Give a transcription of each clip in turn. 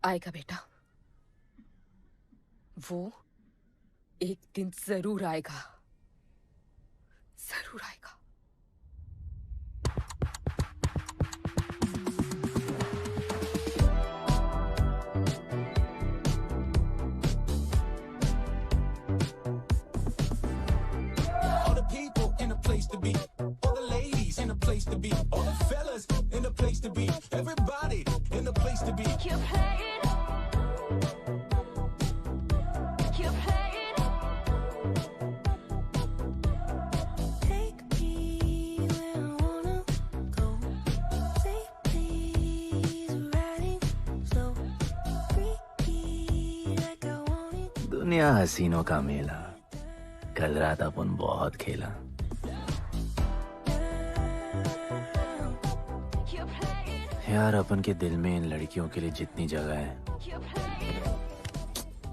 आएगा बेटा, वो एक दिन जरूर आएगा, जरूर आएगा। All the people in a place to be, all the ladies in a place to be, all the fellas in a place to be, everybody in a place to be. Keep playing. Keep playing. Take me where I wanna go. Say please, riding slow. Freaky like I want it. दुनिया हसीनों का मेला, कल रात अपन बहुत खेला। Keep playing. यार अपन के दिल में इन लड़कियों के लिए जितनी जगह है, Keep playing.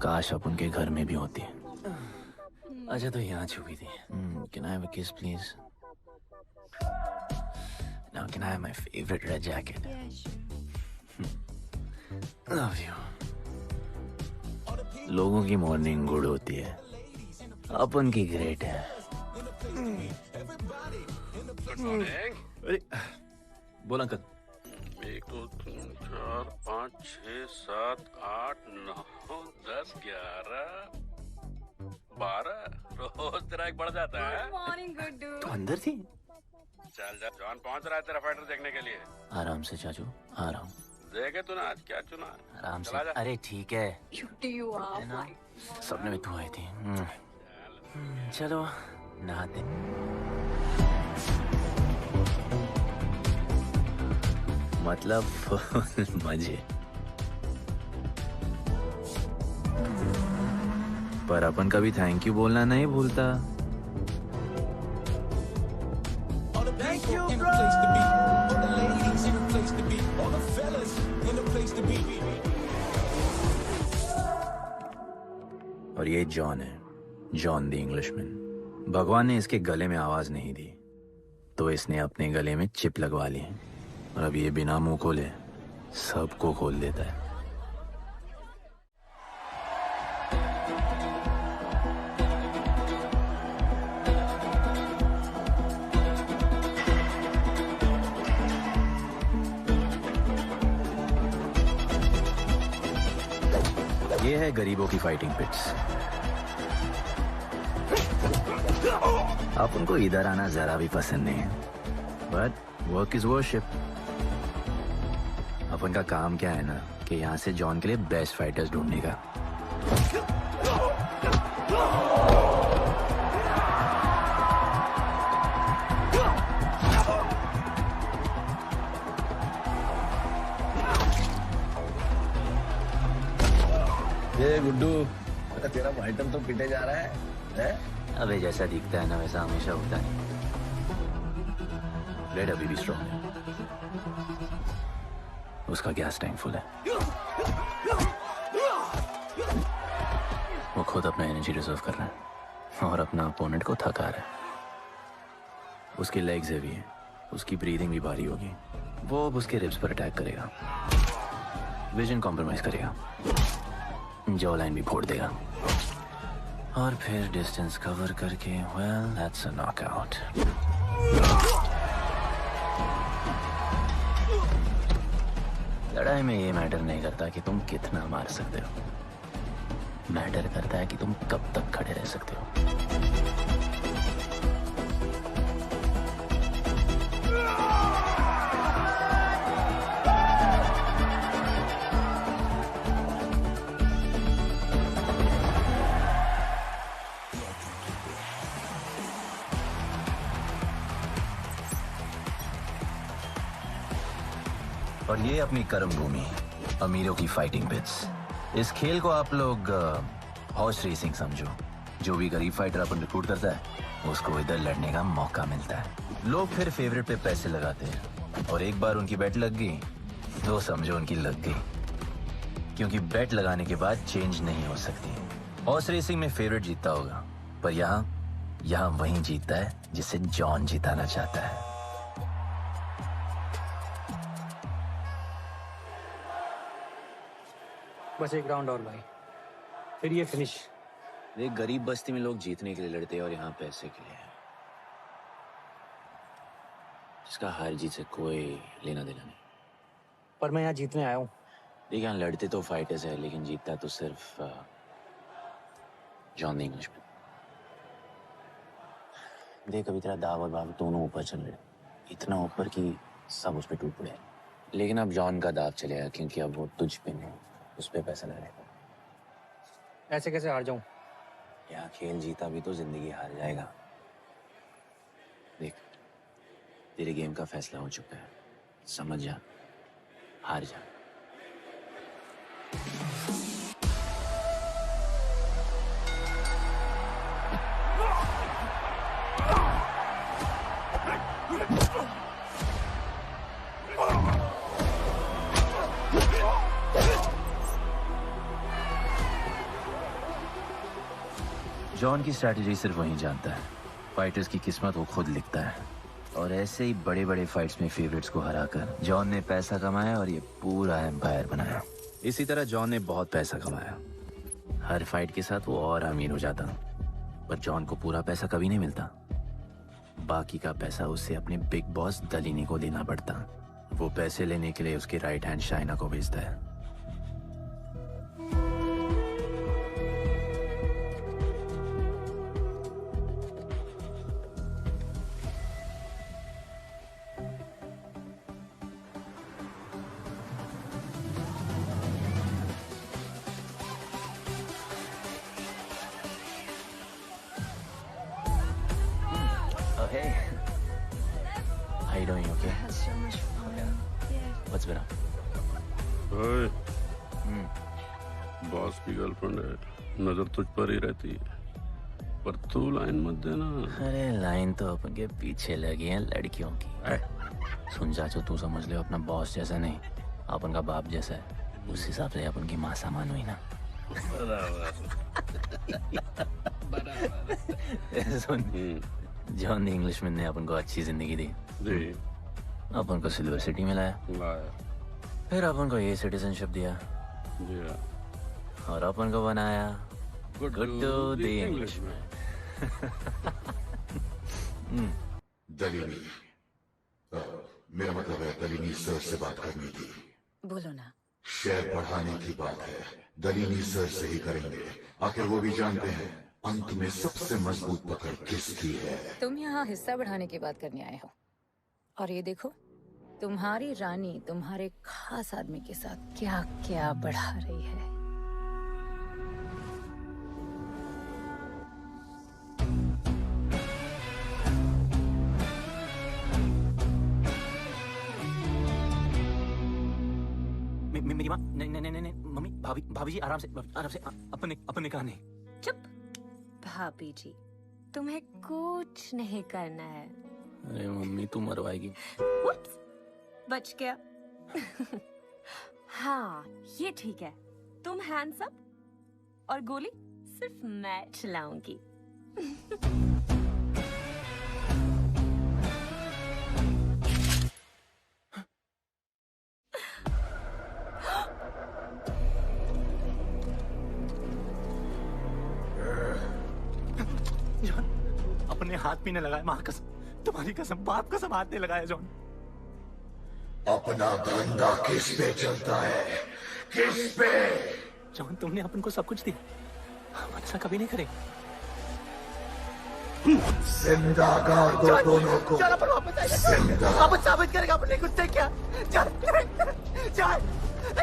काश अपन के घर में भी होती। अच्छा तो यहाँ छुपी थी। Can I have a kiss please? Now can I have my favorite red jacket? Yeah, sure. Love you. लोगों की मॉर्निंग गुड होती है, अपन की ग्रेट है। अरे बोल अंकल। 1 2 3 4 5 6 7 8 9 10 11 12 रोज तेरा एक बढ़ जाता है। Morning, good dude. तो अंदर थी। चल जा, जॉन पहुंच रहा है तेरा फाइटर देखने के लिए। आराम से चाचू, आराम। देखे तूने आज क्या चुना? आराम से। चला जा। अरे ठीक है, Cutie you are. ना सपने में तू आई थी। चलो नहाते। मतलब मजे। पर अपन कभी थैंक यू बोलना नहीं भूलता। All the people in a place to be, all the ladies in a place to be, all the fellas in a place to be. और ये जॉन है, जॉन द इंग्लिशमैन। भगवान ने इसके गले में आवाज नहीं दी, तो इसने अपने गले में चिप लगवा ली, और अब ये बिना मुंह खोले सबको खोल देता है। ये है गरीबों की फाइटिंग पिट्स। आप उनको इधर आना जरा भी पसंद नहीं है, बट वर्क इज वर्शिप। अपन का काम क्या है ना, कि यहाँ से जॉन के लिए बेस्ट फाइटर्स ढूंढने का। ये गुड्डू, तेरा फाइटर तो पिटे जा रहा है? अबे जैसा दिखता है ना वैसा हमेशा होता है। रेड अभी भी स्ट्रॉन्ग है, उसका गैस टैंक फुल है। वो खुद अपना एनर्जी रिजर्व कर रहा है और अपना अपोनेंट को थका रहा है। उसकी लेग्स हेवी है, उसकी ब्रीदिंग भी भारी होगी। वो अब उसके रिब्स पर अटैक करेगा, विजन कॉम्प्रोमाइज करेगा, जॉ लाइन भी फोड़ देगा, और फिर डिस्टेंस कवर करके वेल दैट्स अ नॉकआउट। लड़ाई में ये मैटर नहीं करता कि तुम कितना मार सकते हो, मैटर करता है कि तुम कब तक खड़े रह सकते हो। और ये अपनी कर्म भूमि, अमीरों की फाइटिंग पिट्स। इस खेल को आप लोग हॉर्स रेसिंग समझो। जो भी गरीब फाइटर अपन रिक्रूट करता है, उसको इधर लड़ने का मौका मिलता है। लोग फिर फेवरेट पे पैसे लगाते हैं, और एक बार उनकी बेट लग गई तो समझो उनकी लग गई, क्योंकि बेट लगाने के बाद चेंज नहीं हो सकती। हॉर्स रेसिंग में फेवरेट जीतता होगा, पर यहाँ वही जीतता है जिसे जॉन जिताना चाहता है। बस एक राउंड और भाई, फिर ये फिनिश। एक गरीब बस्ती में लोग जीतने के लिए लड़ते हैं और यहाँ पैसे के लिए, जिसका हार जीत से कोई लेना देना नहीं। पर मैं यहाँ जीतने आया हूँ। देख, यहाँ लड़ते तो फाइटर्स है, लेकिन जीतता तो सिर्फ जॉन द इंग्लिशमैन। देख, कभी तेरा दाव और बाव दोनों ऊपर चल रहे, इतना ऊपर कि सब उस पर टूट पड़े। लेकिन अब जॉन का दाव चलेगा, क्योंकि अब वो तुझ पे नहीं, उस पे पैसा लगाएगा। ऐसे कैसे हार जाऊँ? यहाँ खेल जीता भी तो जिंदगी हार जाएगा। देख, तेरे गेम का फैसला हो चुका है, समझ जा, हार जा। जॉन की स्ट्रैटेजी सिर्फ वही जानता है, फाइटर्स की किस्मत वो खुद लिखता है। और ऐसे ही बड़े बड़े फाइट्स में फेवरेट्स को हराकर जॉन ने पैसा कमाया और ये पूरा एम्पायर बनाया। इसी तरह जॉन ने बहुत पैसा कमाया, हर फाइट के साथ वो और अमीर हो जाता, पर जॉन को पूरा पैसा कभी नहीं मिलता। बाकी का पैसा उसे अपने बिग बॉस दलीनी को देना पड़ता। वो पैसे लेने के लिए उसके राइट हैंड शाइना को भेजता है। Hey, how you doing? You okay? Had so much fun. Yeah. What's been up? ओए, बॉस की गर्लफ्रेंड है, नजर तुझ पर ही रहती है, पर तू लाइन मत देना। अरे लाइन तो अपन के पीछे लगी है लड़कियों की। सुन चाचो, तू समझ ले अपना बॉस जैसा नहीं, अपन का बाप जैसा है। उस हिसाब से अपन की माँ सामान हुई ना। सुन, जॉन द इंग्लिशमैन ने अपन को अच्छी जिंदगी दी, अपन को सिल्वर सिटी में लाया, फिर अपन को ये सिटीजनशिप दिया, और अपन को बनाया गुड्डू द इंग्लिशमैन। दलीनी, मेरा मतलब है दलीनी सर से बात करनी थी। बोलो ना। शेयर बढ़ाने की बात है, दलीनी सर से ही करेंगे। आखिर वो भी जानते हैं अंत में सबसे मजबूत पकड़ किसकी है। तुम यहाँ हिस्सा बढ़ाने की बात करने आए हो, और ये देखो तुम्हारी रानी तुम्हारे खास आदमी के साथ क्या क्या बढ़ा रही है। मेरी माँ, नहीं नहीं नहीं नहीं मम्मी, भाभी जी आराम से अपने कहा नहीं। चुप। भाभी जी, तुम्हें कुछ नहीं करना है। अरे मम्मी, तू मरवाएगी। Oops, बच गया। हाँ, ये ठीक है। तुम हैंडसम और गोली सिर्फ मैं चलाऊंगी। जॉन, अपने हाथ पीने लगाए, माँ कसम, तुम्हारी कसम, बाप कसम, हाथ नहीं लगाया जॉन। अपना धंधा किस पे चलता है, किस पे? जॉन, तुमने अपन को सब कुछ दिया, हम ऐसा कभी नहीं करेंगे। जिंदा कर दो दोनों को। जॉन, अपन वापस आएगा। जिंदा। अपन साबित करेगा अपने खुद से क्या। जॉन, जॉन,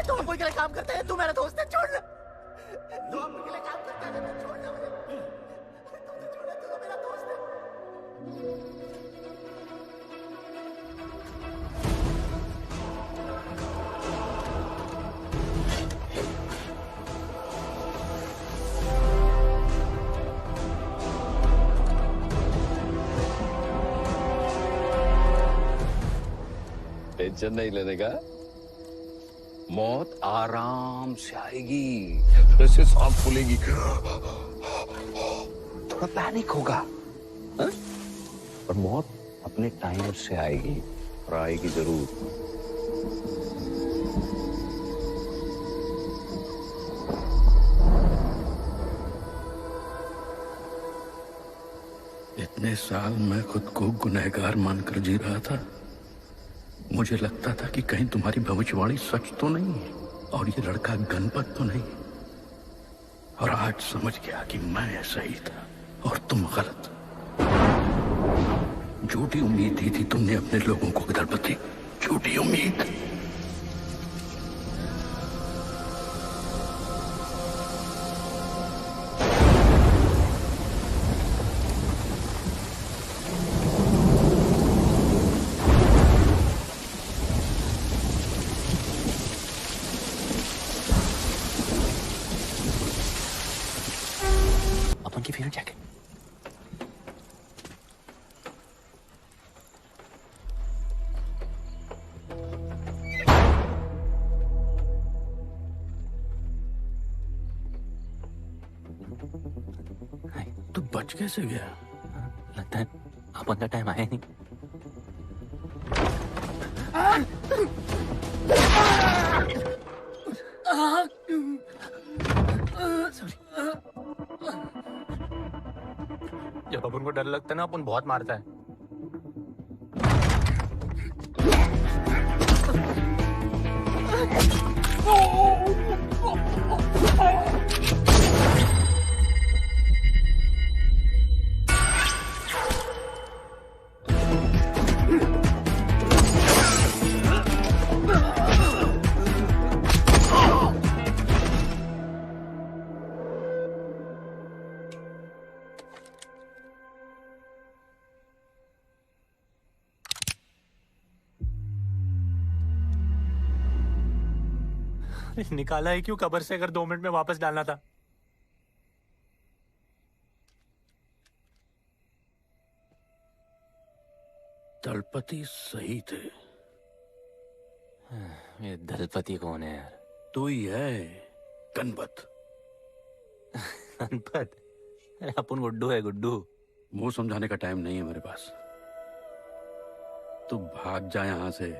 तुम अपन के लिए काम करता है, तू मेरा दोस्त है, छोड़। तू अपन के लिए काम करता है, छोड़ ना मुझे। तू तो मेरा दोस्त है। टेंशन नहीं लेने का, मौत आराम से आएगी, वैसे सांस फूलेगी, थोड़ा पैनिक होगा, हा? पर मौत अपने टाइम से आएगी, और आएगी जरूर। इतने साल मैं खुद को गुनहगार मानकर जी रहा था। मुझे लगता था कि कहीं तुम्हारी भविष्यवाणी सच तो नहीं है और ये लड़का गणपत तो नहीं। और आज समझ गया कि मैं सही था और तुम गलत। झूठी उम्मीद दी थी तुमने अपने लोगों को गणपति, झूठी उम्मीद। अपन की फेवरेट जैकेट। तू बच कैसे गया? लगता है अपन का टाइम आया नहीं। जब अपन को डर लगता है ना, अपन बहुत मारता है। निकाला है क्यों कब्र से, अगर 2 मिनट में वापस डालना था? दलपति सही थे। ये दलपति कौन है यार? तू ही है, गणपत। गणपत? अरे अपन गुड्डू है, गुड्डू। मुंह समझाने का टाइम नहीं है मेरे पास। तू भाग जा यहां से।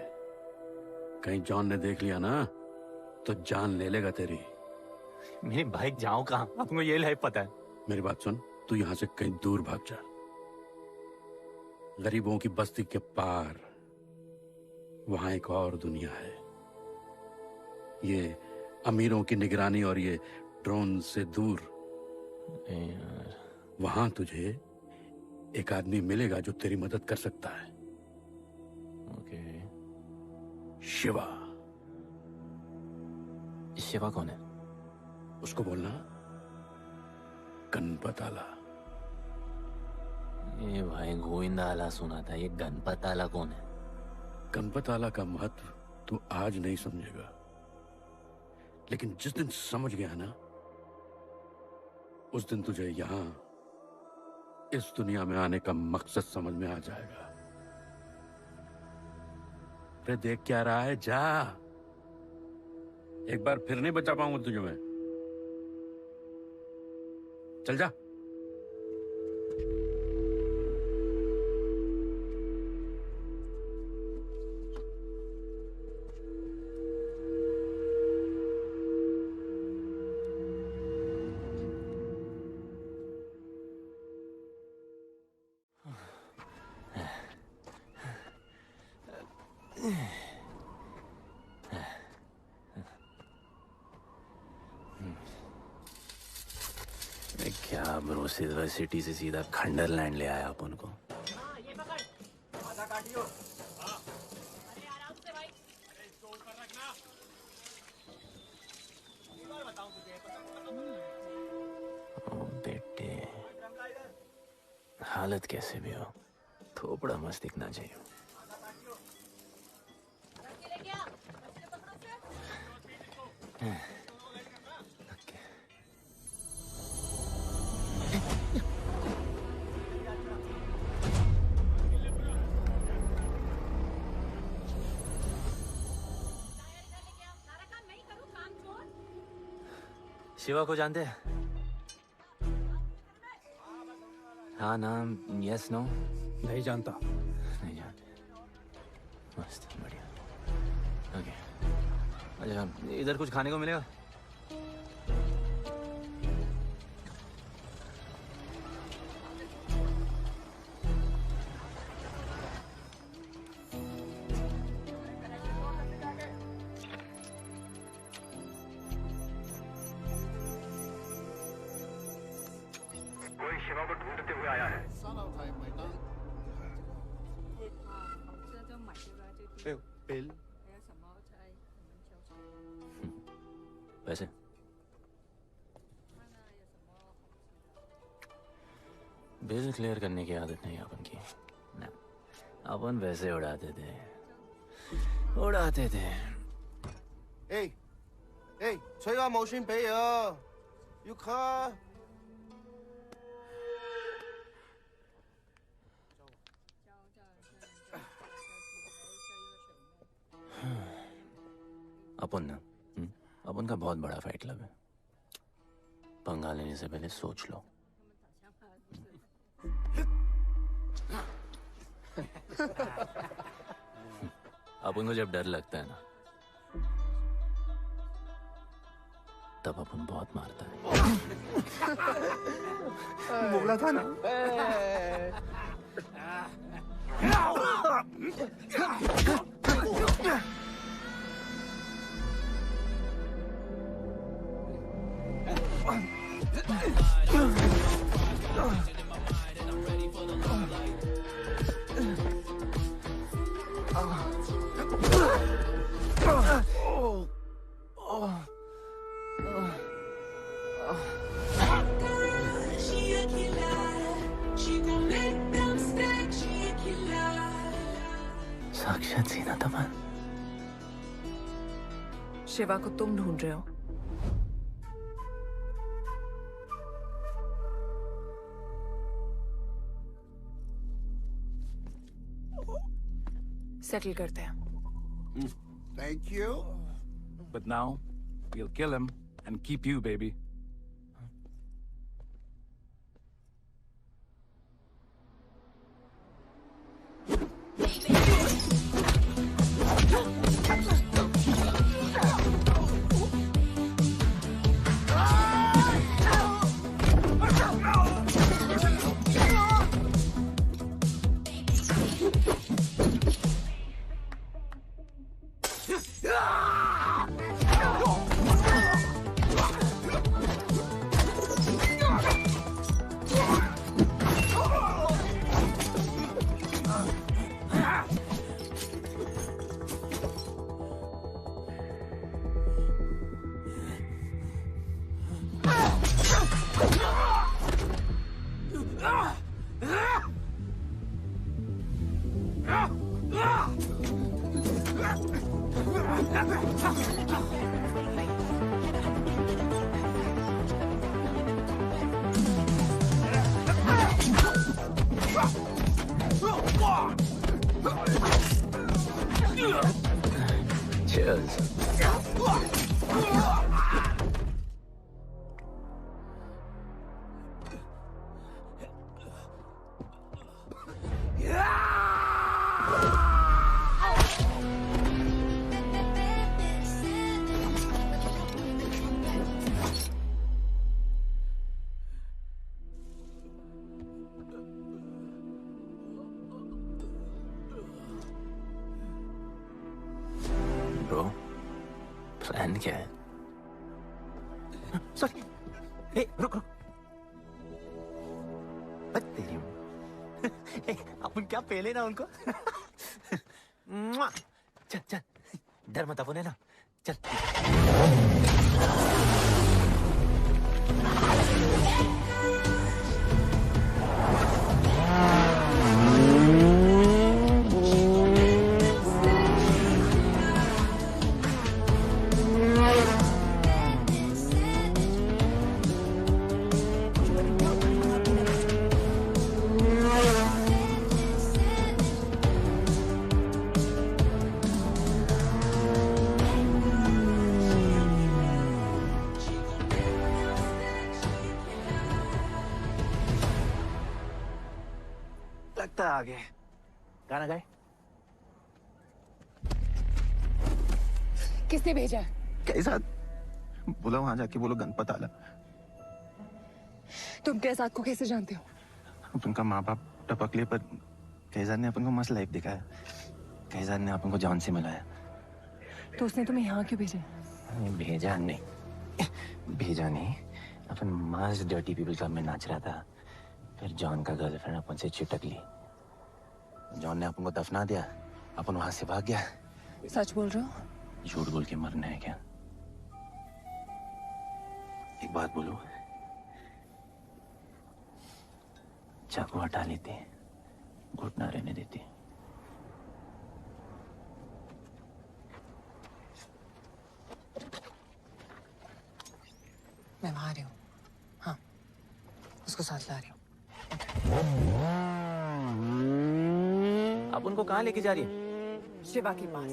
कहीं जॉन ने देख लिया ना तो जान ले लेगा तेरी। मेरी बाइक जाऊं कहाँ? आपको ये लाइफ पता है। मेरी बात सुन, तू यहां से कहीं दूर भाग जा। गरीबों की बस्ती के पार वहां एक और दुनिया है। ये अमीरों की निगरानी और ये ड्रोन से दूर। वहां तुझे एक आदमी मिलेगा जो तेरी मदद कर सकता है। ओके। शिवा। शिवा कौन है? उसको बोलना गणपत आला। ये भाई गोविंदा आला सुना था, ये गणपत आला कौन है? गणपत आला का महत्व तू आज नहीं समझेगा, लेकिन जिस दिन समझ गया ना, उस दिन तुझे यहां इस दुनिया में आने का मकसद समझ में आ जाएगा। अरे देख क्या रहा है, जा। एक बार फिर नहीं बचा पाऊंगा तुझे मैं। चल जा। क्या ब्रो, सिल्वर सिटी से सीधा खंडरलैंड ले आया अपन को। ओ बेटे, हालत कैसे भी हो, थोपड़ा मस्त दिखना चाहिए। शिवा को जानते हैं? हाँ नाम, यस नो? नहीं जानता। नहीं जानते। मस्त, बढ़िया। ओके, अच्छा इधर कुछ खाने को मिलेगा? शिवा को ढूंढते हुए आया है। बिल वैसे बिल क्लियर करने की आदत नहीं अपन की ना, अपन वैसे उड़ाते थे।吹下冇錢俾啊，要卡。 अपन ना अपन का बहुत बड़ा फाइट क्लब है। पंगा लेने से पहले सोच लो। अपन को जब डर लगता है ना, तब अपन बहुत मारता है। बोला था ना। साक्षात सीना तमन। शिवा को तुम ढूंढ रहे हो? सेटल करते हैं। Thank you. But now, we'll kill him and keep you, baby. Cheers. Bro, plan क्या है? सॉरी। रुक। तेरी अपन क्या पहले ना उनको। चल डर मत अपन है ना। चल। लगता आ गए। गाना गाए? किसने भेजा? कैसा? बोला वहां जाके बोलो गणपत आला। तुम कैसाद को कैसे जानते हो? उनका माँ बाप टपकले पर कैसाद ने अपन को मस्त लाइफ दिखाया। कैसाद ने अपन को जॉन से मिलाया। तो उसने तुम्हें यहाँ क्यों भेजा? भेजा नहीं। अपन मस्त डर्टी पीपल क्लब में नाच रहा था। फिर जॉन का गर्लफ्रेंड अपन से चिटक ली। जॉन ने अपन को दफना दिया, अपन वहां से भाग गया। सच बोल रहे हो? झूठ बोल के मरना है क्या? एक बात बोलूं, चाकू हटा लेते, घुटना रहने देते। मैं वहां आ रही हूँ। हाँ, उसको साथ ला रही हूँ। आप उनको कहाँ लेके जा रही है? शिवा के पास।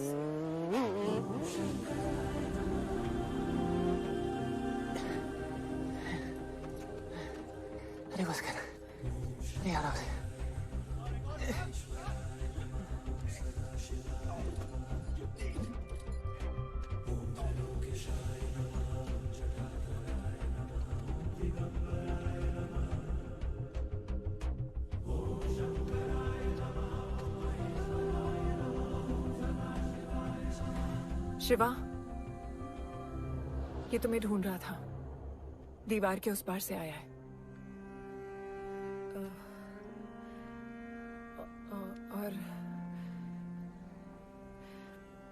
अरे बस कर, अरे आराम से। शिवा, ये तुम्हें ढूंढ रहा था। दीवार के उस पार से आया है। और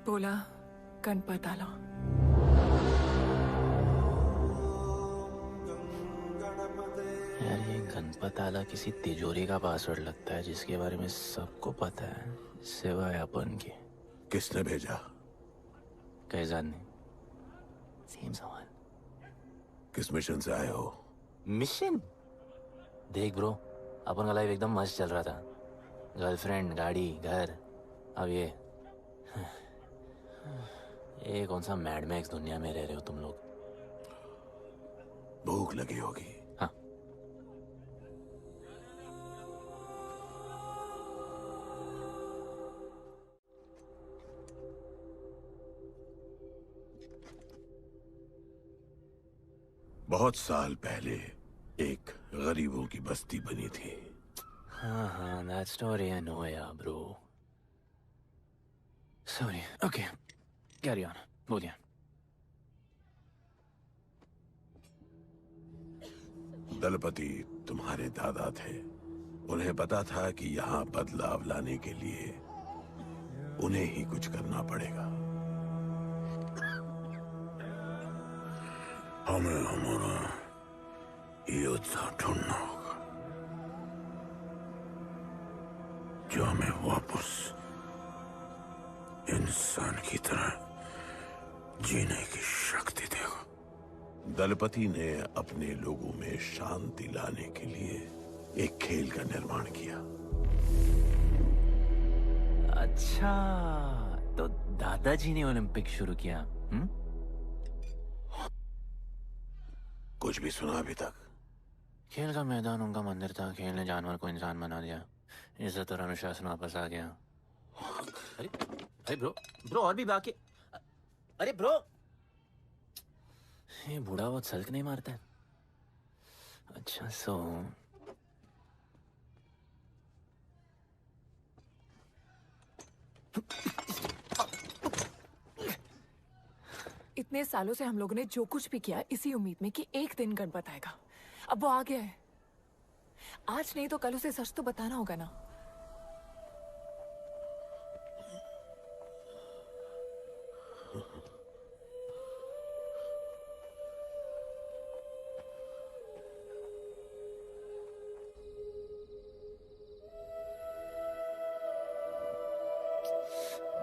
बोला गणपत आला। यार ये गणपत आला किसी तिजोरी का पासवर्ड लगता है जिसके बारे में सबको पता है सिवाय अपन के। किसने भेजा? कैजान ने। सेम सवाल। किस मिशन से आए हो? मिशन? देख ब्रो, अपन का लाइफ एकदम मस्त चल रहा था। गर्लफ्रेंड, गाड़ी, घर। अब ये कौन सा मैड मैक्स दुनिया में रह रहे हो तुम लोग। भूख लगी होगी। हाँ। बहुत साल पहले एक गरीबों की बस्ती बनी थी। हाँ, that story I know, yeah, bro. Sorry. Okay, carry on. बोलिए। दलपति तुम्हारे दादा थे। उन्हें पता था कि यहाँ बदलाव लाने के लिए उन्हें ही कुछ करना पड़ेगा। हमें हमारा योद्धा ढूंढना होगा जो हमें वापस इंसान की तरह जीने की शक्ति देगा। दलपति ने अपने लोगों में शांति लाने के लिए एक खेल का निर्माण किया। अच्छा, तो दादाजी ने ओलंपिक शुरू किया। कुछ भी सुना अभी तक? खेल का मैदान उनका मंदिर था। खेल ने जानवर को इंसान बना दिया। इज्जत और अनुशासन वापस आ गया। अरे ब्रो और भी बाकी। अरे ब्रो, ये बूढ़ा बहुत सल्क नहीं मारता है। अच्छा सो इतने सालों से हम लोगों ने जो कुछ भी किया इसी उम्मीद में कि एक दिन गणपत आएगा। अब वो आ गया है। आज नहीं तो कल उसे सच तो बताना होगा ना।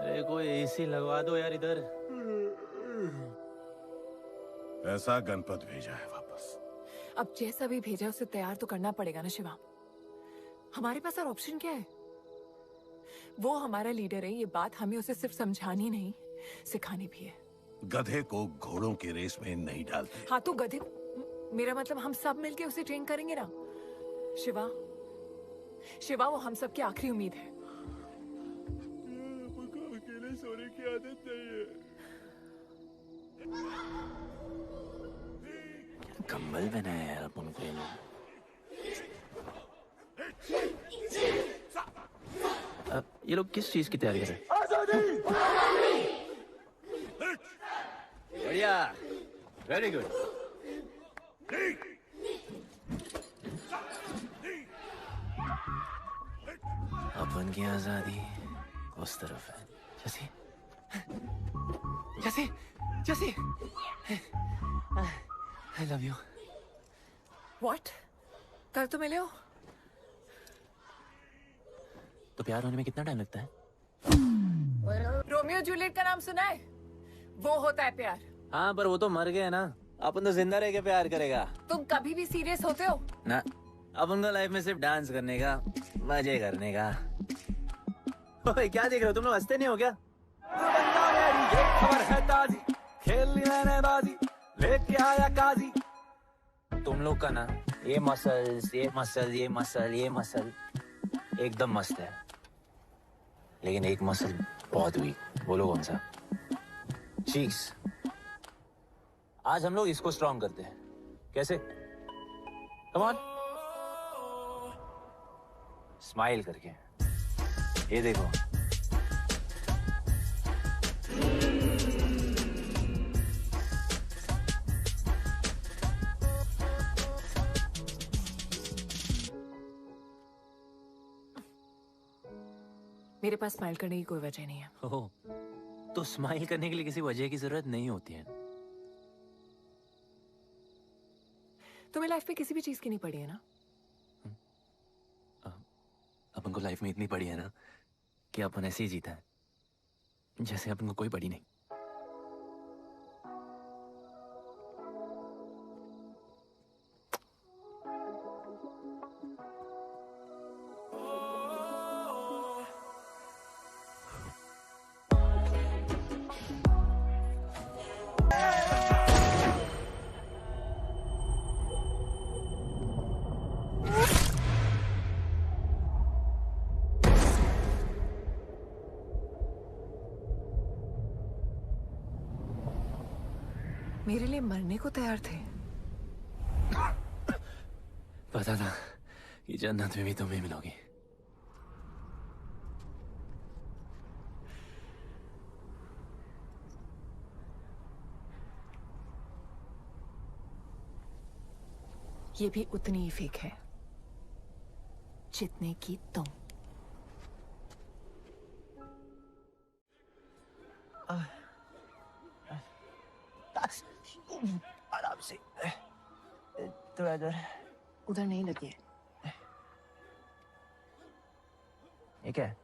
अरे कोई एसी लगवा दो यार इधर। ऐसा गणपत भेजा है वापस। अब जैसा भी भेजा उसे तैयार तो करना पड़ेगा ना शिवा। हमारे पास और ऑप्शन क्या है? वो हमारा लीडर है, ये बात हमें उसे सिर्फ समझानी नहीं सिखानी भी है। गधे को घोड़ों की रेस में नहीं डालते। हाँ तो गधे, मेरा मतलब हम सब मिलके उसे ट्रेन करेंगे ना। शिवा, शिवा वो हम सब की आखिरी उम्मीद है। अकेले सोने की आदत नहीं है। कंबल बनाया यार अपन को ये लोग। ये लोग किस चीज की तैयारी कर रहे हैं? बढ़िया, वेरी गुड। अपन की आजादी उस तरफ है। जैसी जैसी जैसी आई लव यू। व्हाट? कल तो मिले हो। तो प्यार होने में कितना टाइम लगता है? रोमियो जूलियट का नाम सुना है? वो होता है प्यार। हाँ, पर वो तो मर गए ना। अपन तो जिंदा रह के प्यार करेगा। तुम कभी भी सीरियस होते हो? ना, अपन को लाइफ में सिर्फ डांस करने का, मजे करने का। ओए, क्या देख रहे हो तुम लोग? हंसते नहीं हो क्या? ये खबर है ताजी, खेल ली मैंने बाजी, लेके आया काजी। तुम लोग का ना ये मसल्स एकदम मस्त है, लेकिन एक मसल बहुत वीक। बोलो कौन सा? चीक्स। आज हम लोग इसको स्ट्रॉन्ग करते हैं। कैसे? कम ऑन, स्माइल करके। ये देखो, मेरे पास स्माइल करने की कोई वजह नहीं है। ओह, तो स्माइल करने के लिए किसी वजह की जरूरत नहीं होती है। तुम्हें लाइफ में किसी भी चीज की नहीं पड़ी है ना? अपन को लाइफ में इतनी पड़ी है ना कि अपन ऐसे ही जीता है जैसे अपन को कोई पड़ी नहीं। मेरे लिए मरने को तैयार थे। पता था कि जन्नत में भी तुम्हें मिलोगी। ये भी उतनी ही फेक है जितने की तुम। आराम से, थोड़ा इधर। उधर नहीं लगी है। ये क्या है?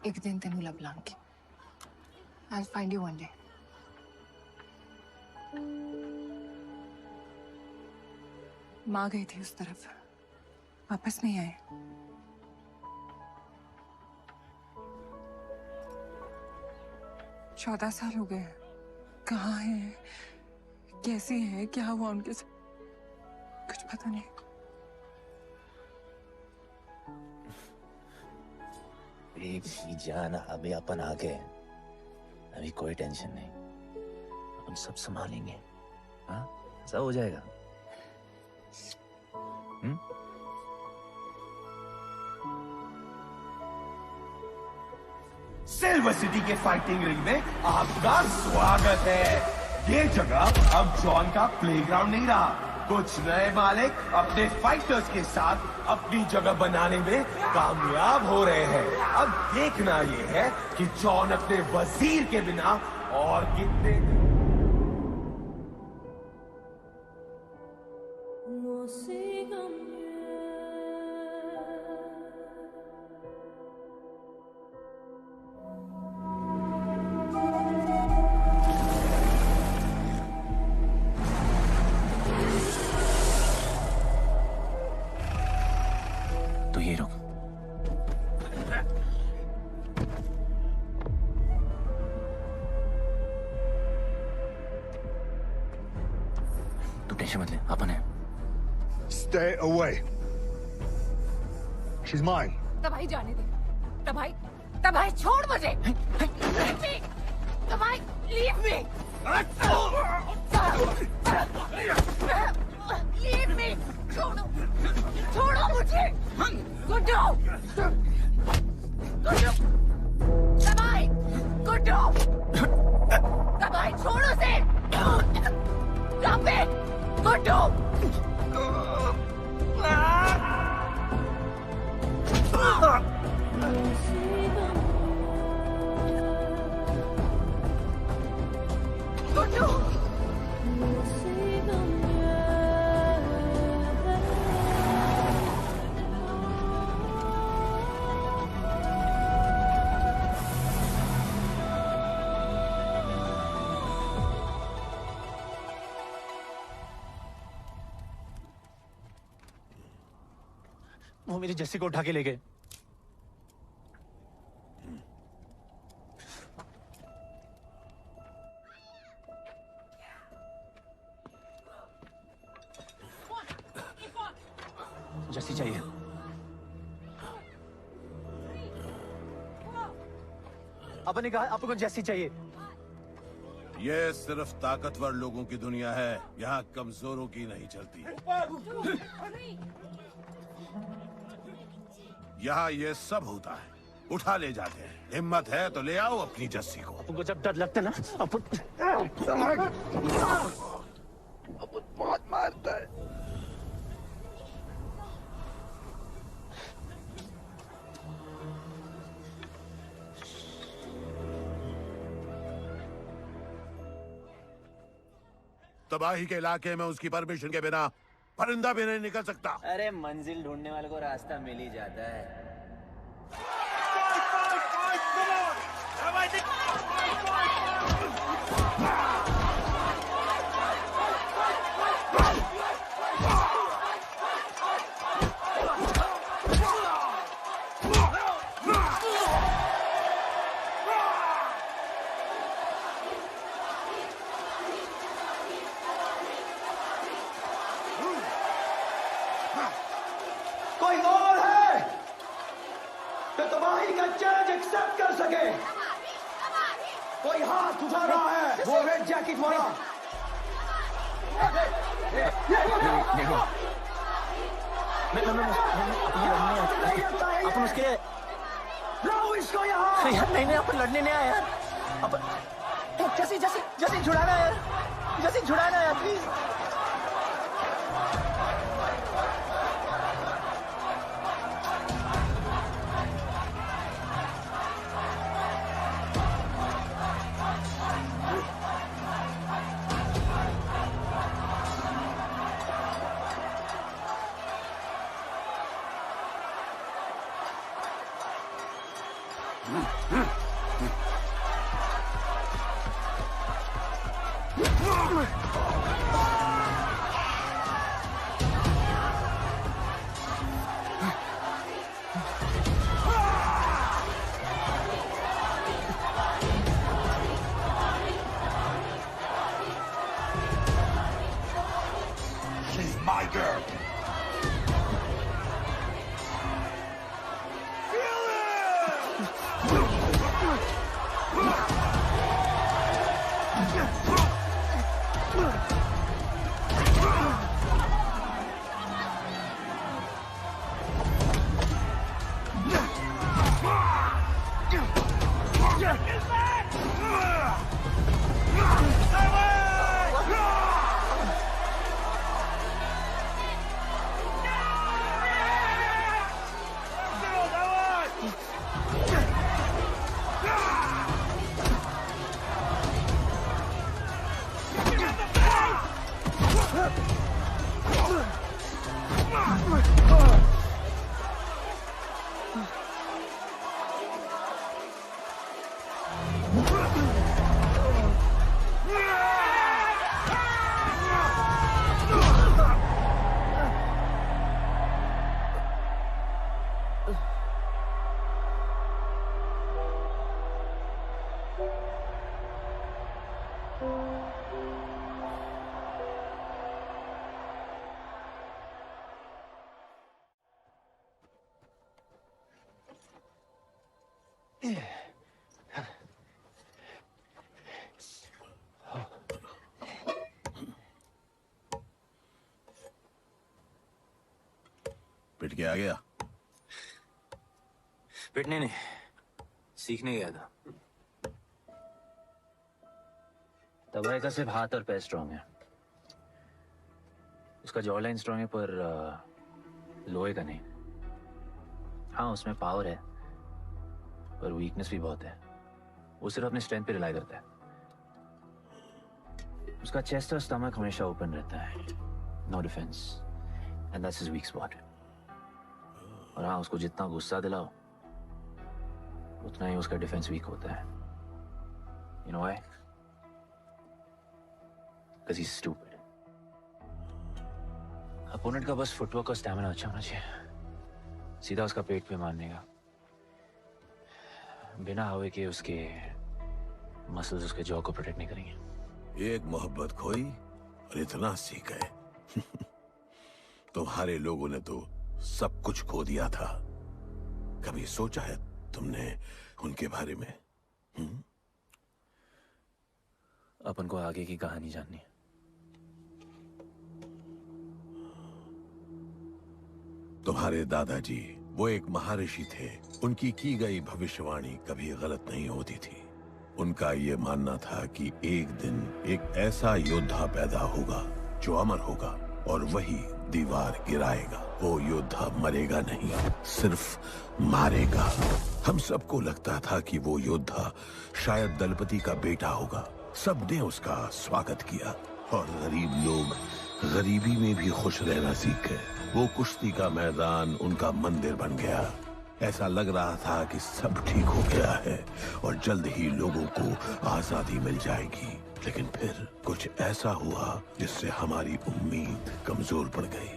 एक दिन तेनू लब Langi. I'll find you one day. माँ गई थी उस तरफ, वापस नहीं आए। चौदह साल हो गए। कहाँ है, कैसी है, क्या हुआ उनके साथ, कुछ पता नहीं। बेबी जान, अभी अपन आ गए, अभी कोई टेंशन नहीं, अपन सब संभालेंगे। हाँ, सब हो जाएगा। सिल्वर सिटी के फाइटिंग रिंग में आपका स्वागत है। ये जगह अब जॉन का प्लेग्राउंड नहीं रहा। कुछ नए मालिक अपने फाइटर्स के साथ अपनी जगह बनाने में कामयाब हो रहे हैं। अब देखना ये है कि जॉन अपने वजीर के बिना और कितने तो ये रुक। तू टेंशन मत ले, अपन है। Stay away. She's mine. तबाही जाने दे। तबाही छोड़ मुझे। Leave me. तबाही, leave me. Leave me. छोड़ो मुझे। गुड्डू। तबाही छोड़ो से। Stop it. गुड्डू। वो मेरी जस्सी को उठा के ले गए। जस्सी चाहिए। अपन ने कहा आपको जस्सी चाहिए। ये सिर्फ ताकतवर लोगों की दुनिया है, यहाँ कमजोरों की नहीं चलती। यहाँ ये सब होता है, उठा ले जाते हैं। हिम्मत है तो ले आओ अपनी जस्सी को। तुमको जब डर लगता है ना अपन बहुत मारता है। तबाही के इलाके में उसकी परमिशन के बिना परिंदा भी नहीं निकल सकता। अरे मंजिल ढूंढने वाले को रास्ता मिल ही जाता है। कोई और है तो तबाही का चैलेंज एक्सेप्ट कर सके? कोई हाथ उठा रहा है? वो रेड जैकेट वाला। अपन उसके लाओ इसको यहाँ। यार नहीं अपन लड़ने नहीं आया यार। अपन जैसी जैसी जैसी छुड़ाना यार, जैसी छुड़ाना यार प्लीज। She's my girl. पिट के आ गया। पिटने नहीं, सीखने गया था। तबाही का सिर्फ हाथ और पैर स्ट्रांग है, उसका जॉ लाइन स्ट्रांग है, पर लोहे का नहीं। हाँ उसमें पावर है, पर वीकनेस भी बहुत है। वो सिर्फ अपने स्ट्रेंथ पे रिलाई करता है। उसका चेस्ट और स्टमक हमेशा ओपन रहता है, no defence, and that's his weak spot. और हाँ उसको जितना गुस्सा दिलाओ उतना ही उसका डिफेंस वीक होता है। You know why? Because he's stupid. Opponent का बस फुटवर्क और स्टैमिना अच्छा होना चाहिए। सीधा उसका पेट पे मारने का, बिना हवा के उसके मसल्स उसके जॉ को प्रोटेक्ट नहीं करेंगे। एक मोहब्बत खोई और इतना सीख गए। तुम्हारे लोगों ने तो सब कुछ खो दिया था। कभी सोचा है तुमने उनके बारे में? अपन को आगे की कहानी जाननी है। तुम्हारे दादाजी वो एक महर्षि थे। उनकी की गई भविष्यवाणी कभी गलत नहीं होती थी। उनका ये मानना था कि एक दिन एक ऐसा योद्धा पैदा होगा जो अमर होगा और वही दीवार गिराएगा। वो योद्धा मरेगा नहीं, सिर्फ मारेगा। हम सबको लगता था कि वो योद्धा शायद दलपति का बेटा होगा। सबने उसका स्वागत किया और गरीब लोग गरीबी में भी खुश रहना सीख गए। वो कुश्ती का मैदान उनका मंदिर बन गया। ऐसा लग रहा था कि सब ठीक हो गया है और जल्द ही लोगों को आजादी मिल जाएगी। लेकिन फिर कुछ ऐसा हुआ जिससे हमारी उम्मीद कमजोर पड़ गई।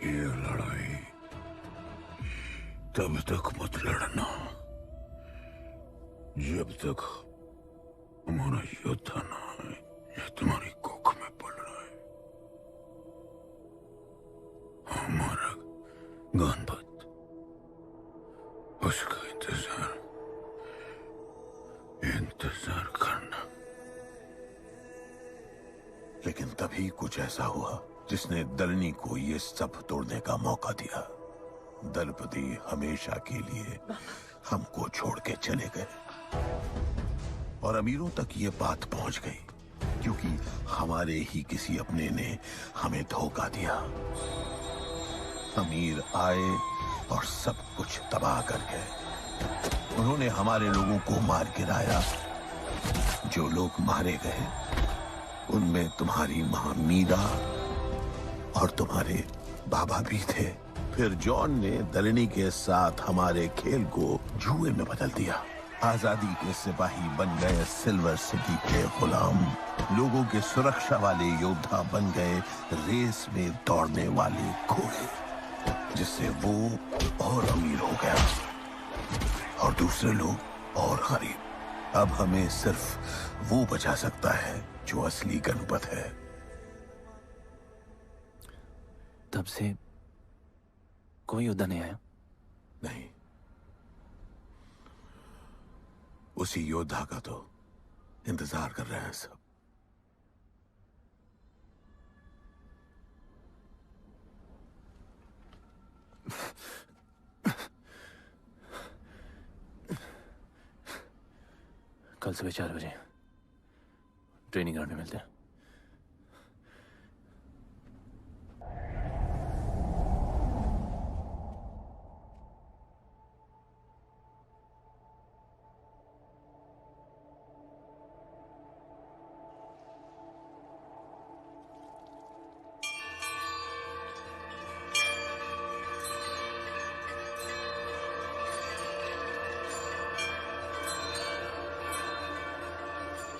ये लड़ाई तब तक मत लड़ना जब तक हमारा योद्धा ना है या तुम्हारी कोख में पड़ रहा है। हमारा गणपत, उसका इंतजार करना। लेकिन तभी कुछ ऐसा हुआ जिसने दलनी को ये सब तोड़ने का मौका दिया। दलपति हमेशा के लिए हमको छोड़ के चले गए और अमीरों तक ये बात पहुंच गई क्योंकि हमारे ही किसी अपने ने हमें धोखा दिया। अमीर आए और सब कुछ तबाह कर गए। उन्होंने हमारे लोगों को मार गिराया। जो लोग मारे गए उनमें तुम्हारी मां मीरा और तुम्हारे बाबा भी थे। फिर जॉन ने दलनी के साथ हमारे खेल को जुए में बदल दिया। आजादी के सिपाही बन गए सिल्वर सिटी के गुलाम। लोगों के सुरक्षा वाले योद्धा बन गए रेस में दौड़ने वाले घोड़े, जिससे वो और अमीर हो गया और दूसरे लोग और गरीब। अब हमें सिर्फ वो बचा सकता है जो असली गणपत है। तब से कोई योद्धा नहीं आया? नहीं, उसी योद्धा का तो इंतजार कर रहे हैं सब। कल सुबह 4 बजे ट्रेनिंग ग्राउंड में मिलते हैं।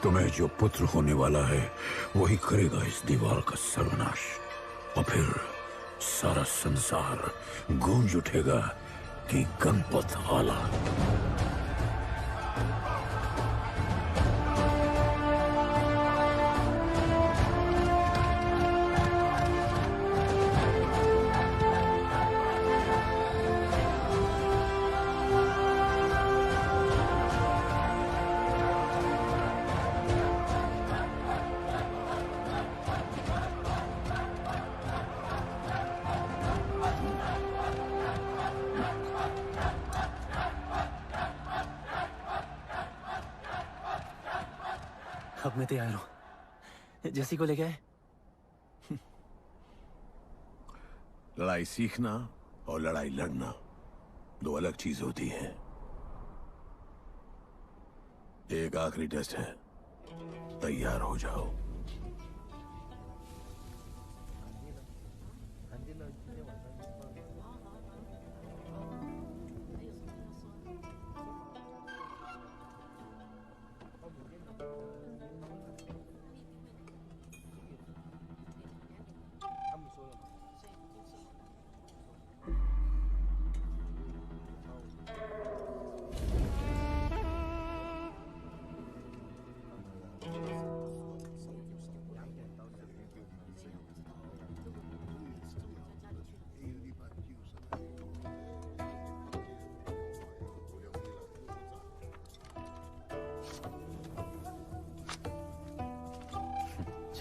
तुम्हें जो पुत्र होने वाला है वही करेगा इस दीवार का सर्वनाश। और फिर सारा संसार गूंज उठेगा कि गणपत आला। अब मैं तैयार हूं। जैसी को ले गए। लड़ाई सीखना और लड़ाई लड़ना दो अलग चीज होती है। एक आखिरी टेस्ट है, तैयार हो जाओ।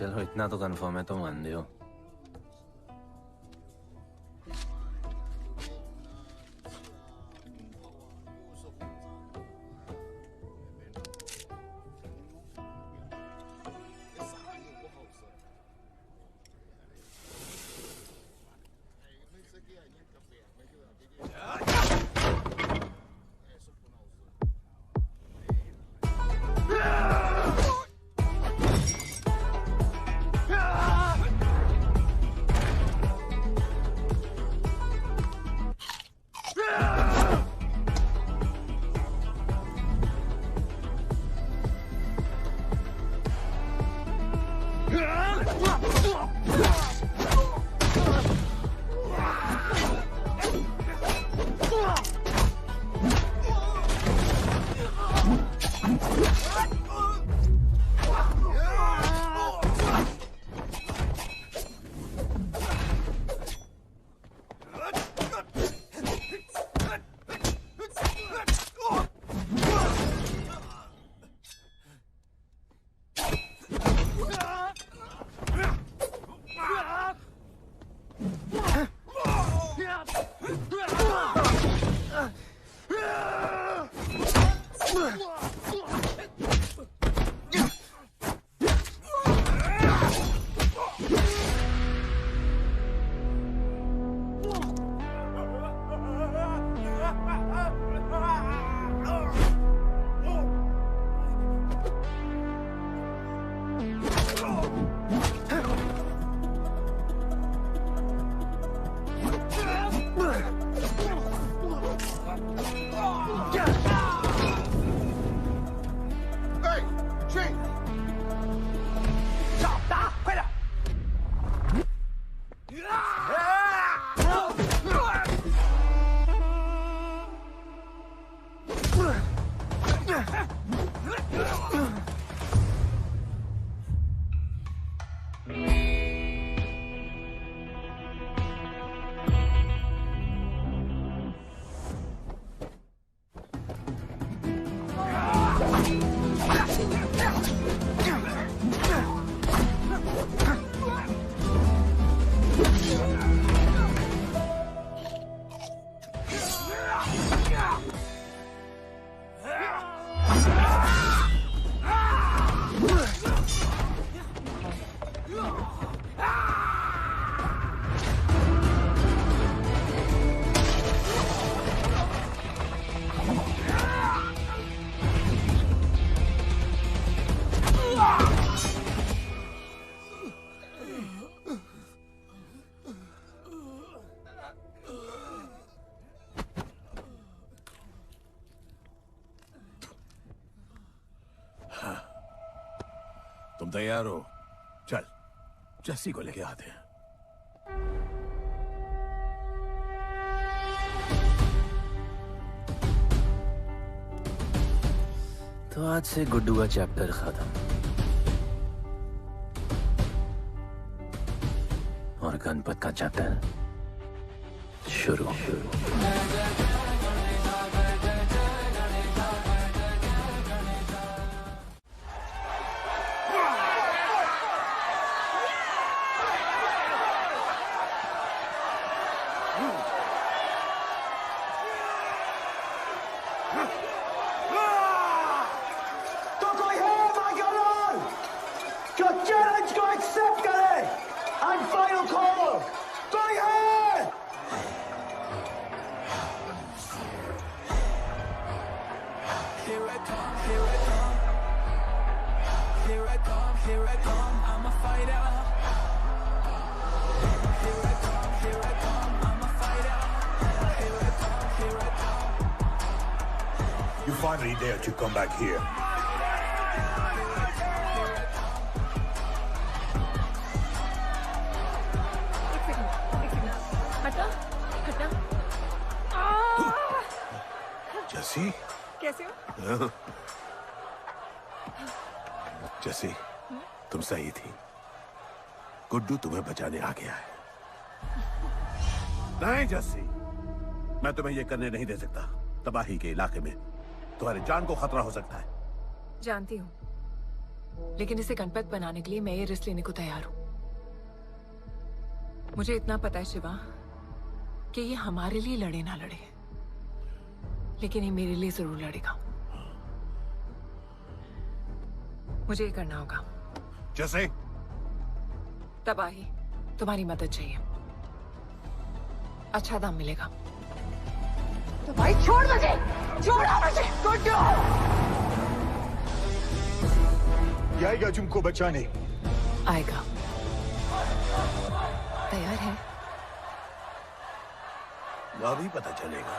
चलो इतना तो कंफर्म है, तो मान दो। तुम तैयार हो? चल जस्सी को लेके आते हैं। तो आज से गुड्डू का चैप्टर खत्म और गणपत का चैप्टर शुरू। You finally dare to come back here. हटा हटा। जस्सी कैसे हो? जस्सी तुम सही थी, गुड्डू तुम्हें बचाने आ गया है। नहीं जस्सी, मैं तुम्हें यह करने नहीं दे सकता। तबाही के इलाके में तुम्हारी जान को खतरा हो सकता है। जानती हूँ, लेकिन इसे गणपत बनाने के लिए मैं ये रिस्क लेने को तैयार हूं। मुझे इतना पता है शिवा कि ये हमारे लिए लड़े ना लड़े, लेकिन ये मेरे लिए जरूर लड़ेगा। मुझे ये करना होगा। जैसे तबाही, तुम्हारी मदद चाहिए। अच्छा दाम मिलेगा। तो भाई छोड़ मुझे, छोड़ो मुझे, छोड़ो। ये आएगा तुमको बचाने। आएगा। तैयार है? अभी पता चलेगा।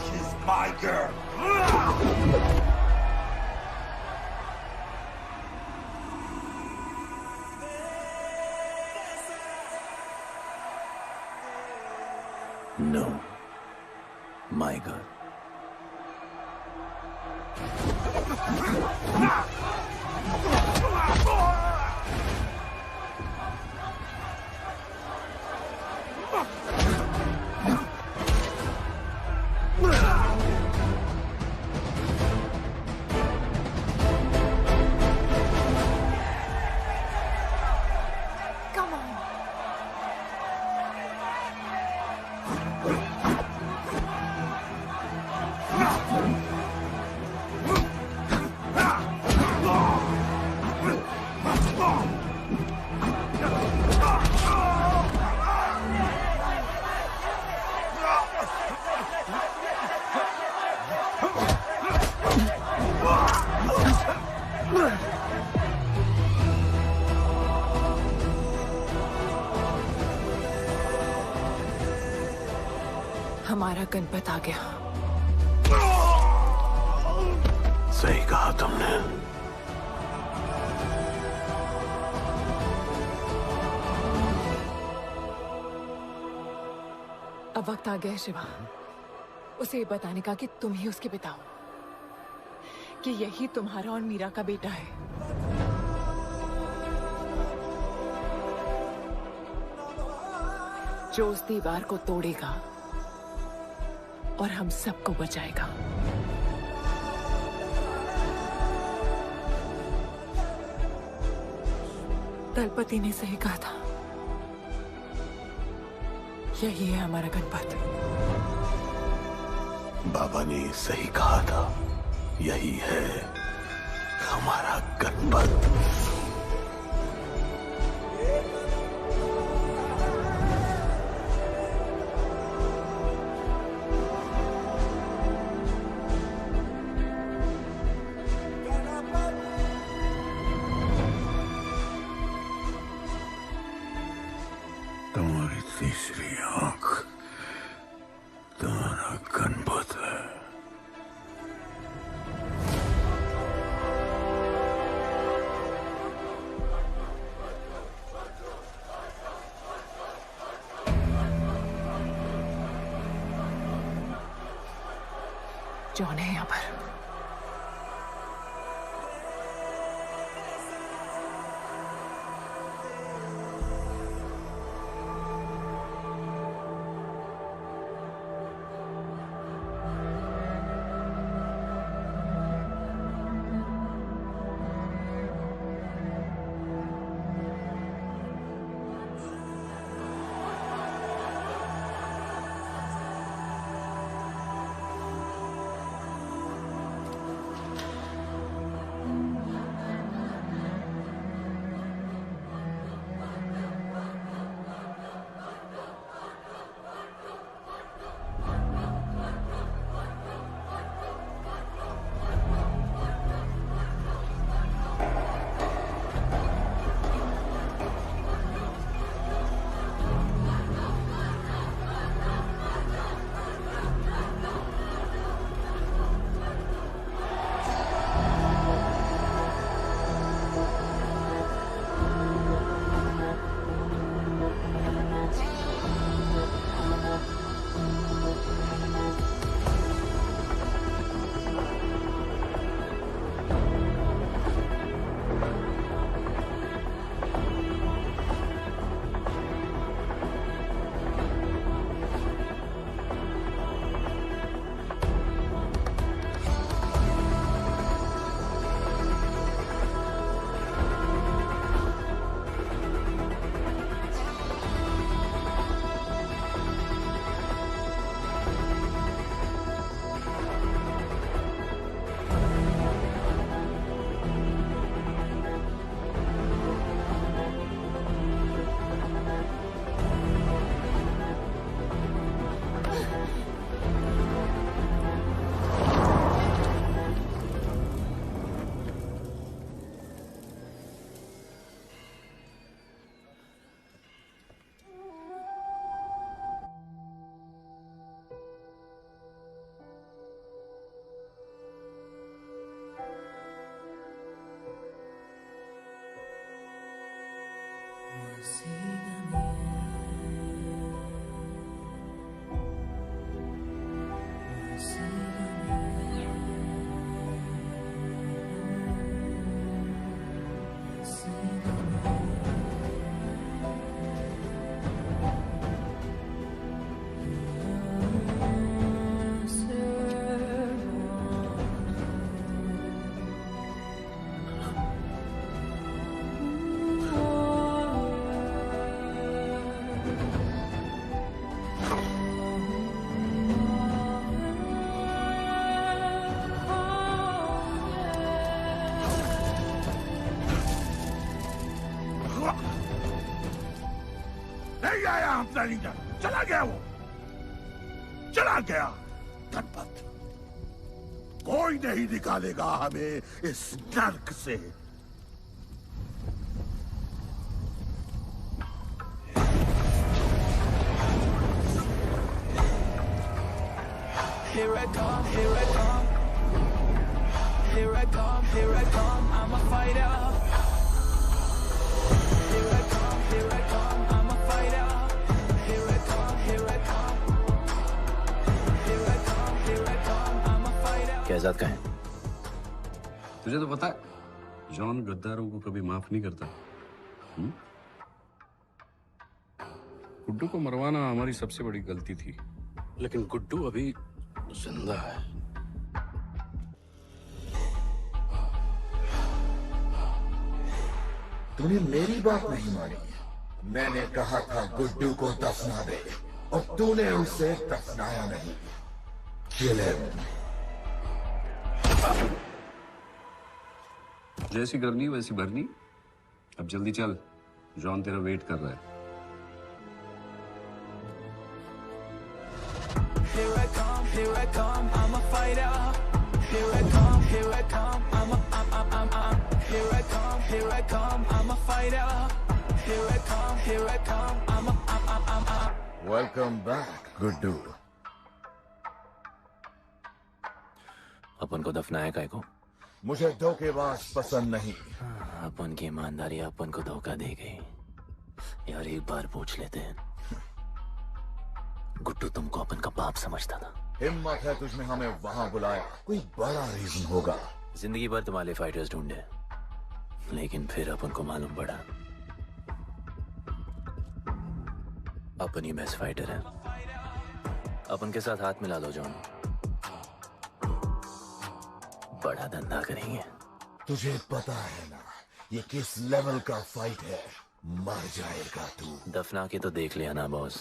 She's my girl. No, my girl. Come on. हमारा गणपत आ गया। सही कहा तुमने। अब वक्त आ गया है शिवा, उसे ये बताने का कि तुम ही उसके पिता हो, कि यही तुम्हारा और मीरा का बेटा है। जो उस दीवार को तोड़ेगा और हम सबको बचाएगा। दलपति ने सही कहा था, यही है हमारा गणपत। बाबा ने सही कहा था, यही है हमारा गणपत। तुम्हारी तीसरी आंख तुम्हारा गणपत है। जॉन है यहाँ पर। नहीं आया अपना लीडर, चला गया वो, चला गया। गणपत, कोई नहीं निकालेगा हमें इस नर्क से। Here I come, here I come. Here I come, here I come. I'm a fighter. Here I come, here I come. I'm a fighter. Here I come, here I come. Here I come, here I come. I'm a fighter. Kaizad का है? तुझे तो पता है, John गद्दारों को कभी माफ नहीं करता। गुड्डू को मरवाना हमारी सबसे बड़ी गलती थी, लेकिन गुड्डू अभी जिंदा है। तूने मेरी बात नहीं मानी। मैंने कहा था गुड्डू को दफना दे और तूने उसे दफनाया नहीं। Kill him. जैसी करनी वैसी भरनी। अब जल्दी चल, जॉन तेरा वेट कर रहा है। Here I come, here I come, I'm a fighter. Here I come, here I come, I'm here I come, here I come, I'm a fighter. Here I come, here I come, I'm Welcome back, Guddu. अपन को दफनाया काय को? मुझे धोखेबाज पसंद नहीं। अपन की ईमानदारी अपन को धोखा दे गई। यार एक बार पूछ लेते हैं, गुड्डू तुमको अपन का बाप समझता था? हिम्मत है तुझमें हमें वहां बुलाया, कोई बड़ा रीजन होगा। जिंदगी भर तुम्हारे फाइटर्स ढूंढे, लेकिन फिर अपन को मालूम पड़ा अपन ही बेस्ट फाइटर है। अपन के साथ हाथ मिला लो जॉन, बड़ा धंधा करेंगे। तुझे पता है ना ये किस लेवल का फाइट है? मर जाएगा तू। दफना के तो देख लिया ना बॉस,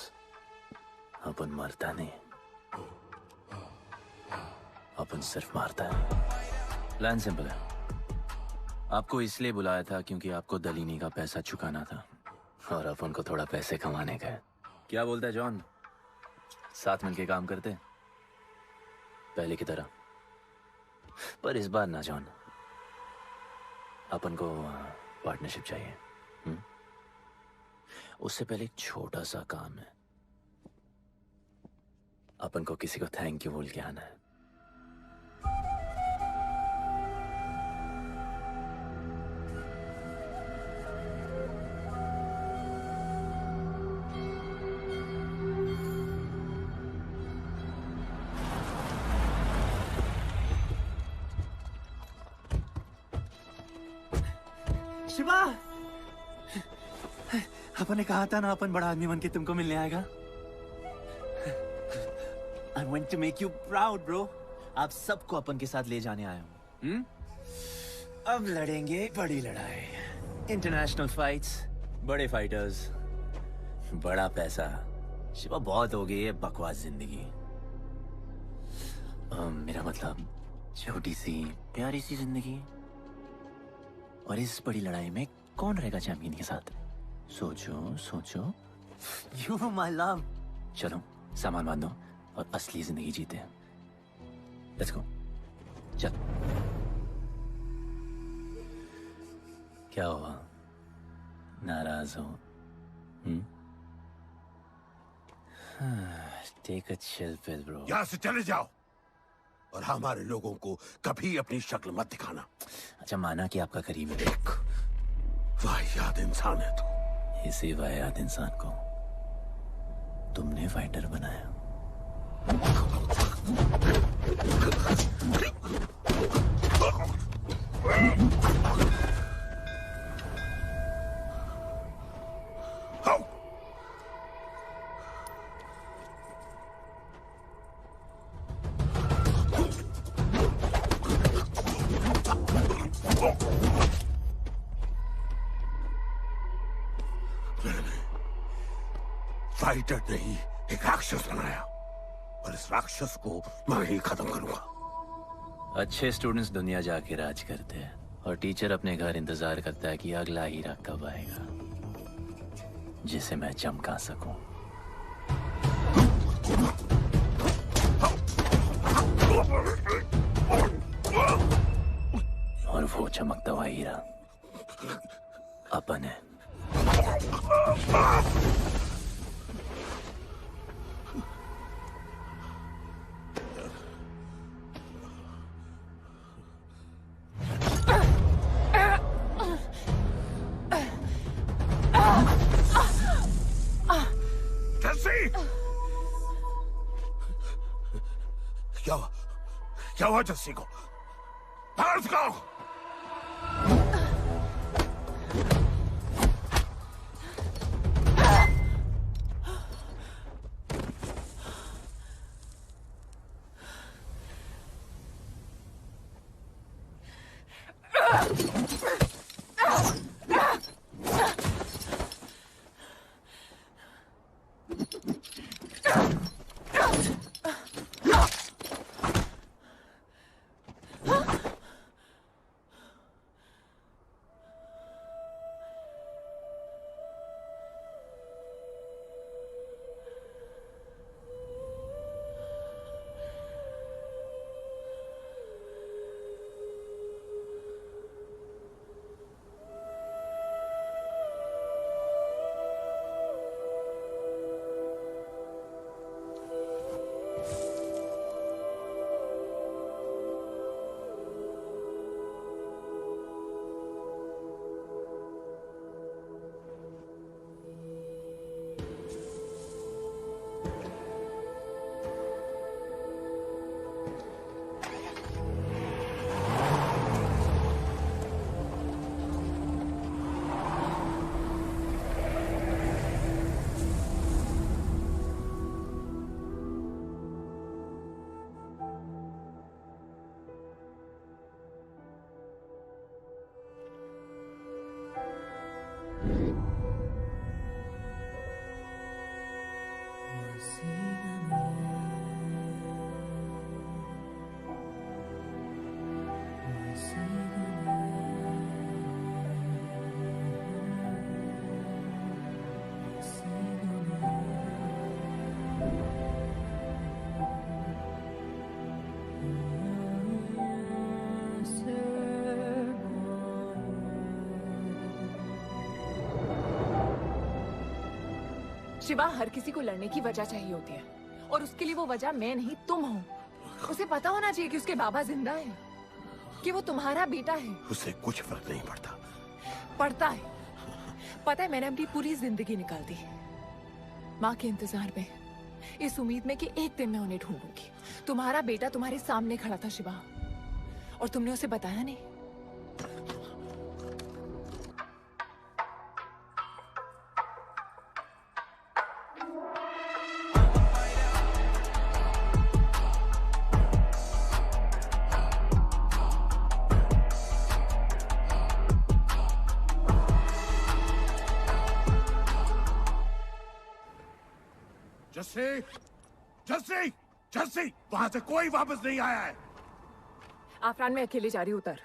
अपन मरता नहीं, अपन सिर्फ मारता है। प्लान सिंपल है, आपको इसलिए बुलाया था क्योंकि आपको दलीनी का पैसा चुकाना था और अपन को थोड़ा पैसे कमाने का है। क्या बोलता है जॉन, साथ मिलके काम करते पहले की तरह? पर इस बार ना जॉन, अपन को पार्टनरशिप चाहिए। उससे पहले एक छोटा सा काम है, अपन को किसी को थैंक यू बोल के आना है। शिवा, अपन ने कहा था ना अपन बड़ा आदमी बन के तुमको मिलने आएगा। I want to make you proud, bro. आप सबको अपन के साथ ले जाने आया हूँ। अब लड़ेंगे बड़ी लड़ाई, इंटरनेशनल फाइट्स, बड़े फाइटर्स, बड़ा पैसा। शिवा बहुत हो गई है बकवास जिंदगी। मेरा मतलब छोटी सी प्यारी सी जिंदगी, और इस बड़ी लड़ाई में कौन रहेगा चैंपियन के साथ? सोचो सोचो। You my love. चलो सामान बांधो और असली जिंदगी जीते हैं। Let's go. चल। क्या हुआ, नाराज हो? Take a chill pill, bro. यहाँ से चले जाओ और हमारे लोगों को कभी अपनी शक्ल मत दिखाना। अच्छा माना कि आपका करीब है। वाहियात इंसान है तू। इसी वाहियात इंसान को तुमने फाइटर बनाया। फाइटर नहीं, एक राक्षस बनाया और इस राक्षस को मैं ही खत्म करूंगा। अच्छे स्टूडेंट्स दुनिया जाके राज करते हैं और टीचर अपने घर इंतजार करता है कि अगला हीरा कब आएगा जिसे मैं चमका सकूं। और वो चमकता हुआ हीरा अपन है। क्या हुआ जस्सी को? बाहर निकालो। शिवा, हर किसी को लड़ने की वजह चाहिए होती है और उसके लिए वो वजह मैं नहीं तुम हो। उसे पता होना चाहिए कि उसके बाबा जिंदा है, कि वो तुम्हारा बेटा है। उसे कुछ फर्क नहीं पड़ता। पड़ता है। पता है, मैंने अपनी पूरी जिंदगी निकाल दी माँ के इंतजार में, इस उम्मीद में कि एक दिन मैं उन्हें ढूंढूंगी। तुम्हारा बेटा तुम्हारे सामने खड़ा था शिवा, और तुमने उसे बताया नहीं। जस्सी, जस्सी, वहां से कोई वापस नहीं आया है। आफरान, मैं अकेले जा रही हूँ। उतर।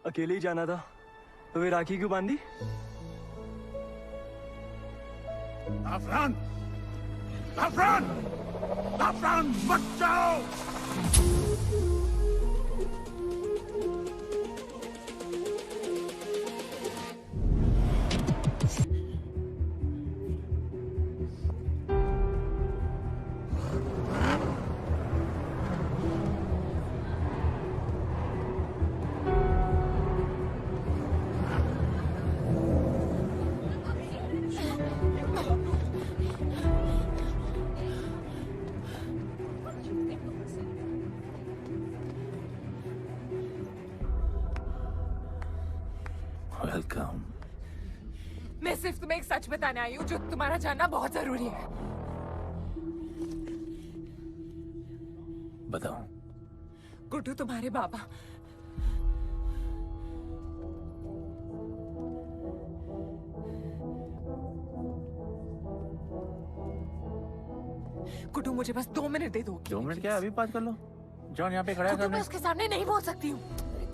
अकेले ही जाना था तो वे राखी क्यों बांधी? आफरान, आफरान, आफरान, मत जाओ। मैं सिर्फ तुम्हें एक सच बताने आई हूँ जो तुम्हारा जानना बहुत जरूरी है। बताओ। गुड्डू तुम्हारे बाबा गुड्डू मुझे बस 2 मिनट दे दो। 2 मिनट क्या, अभी बात कर लो। जॉन यहाँ पे खड़ा है। मैं उसके सामने नहीं बोल सकती हूँ।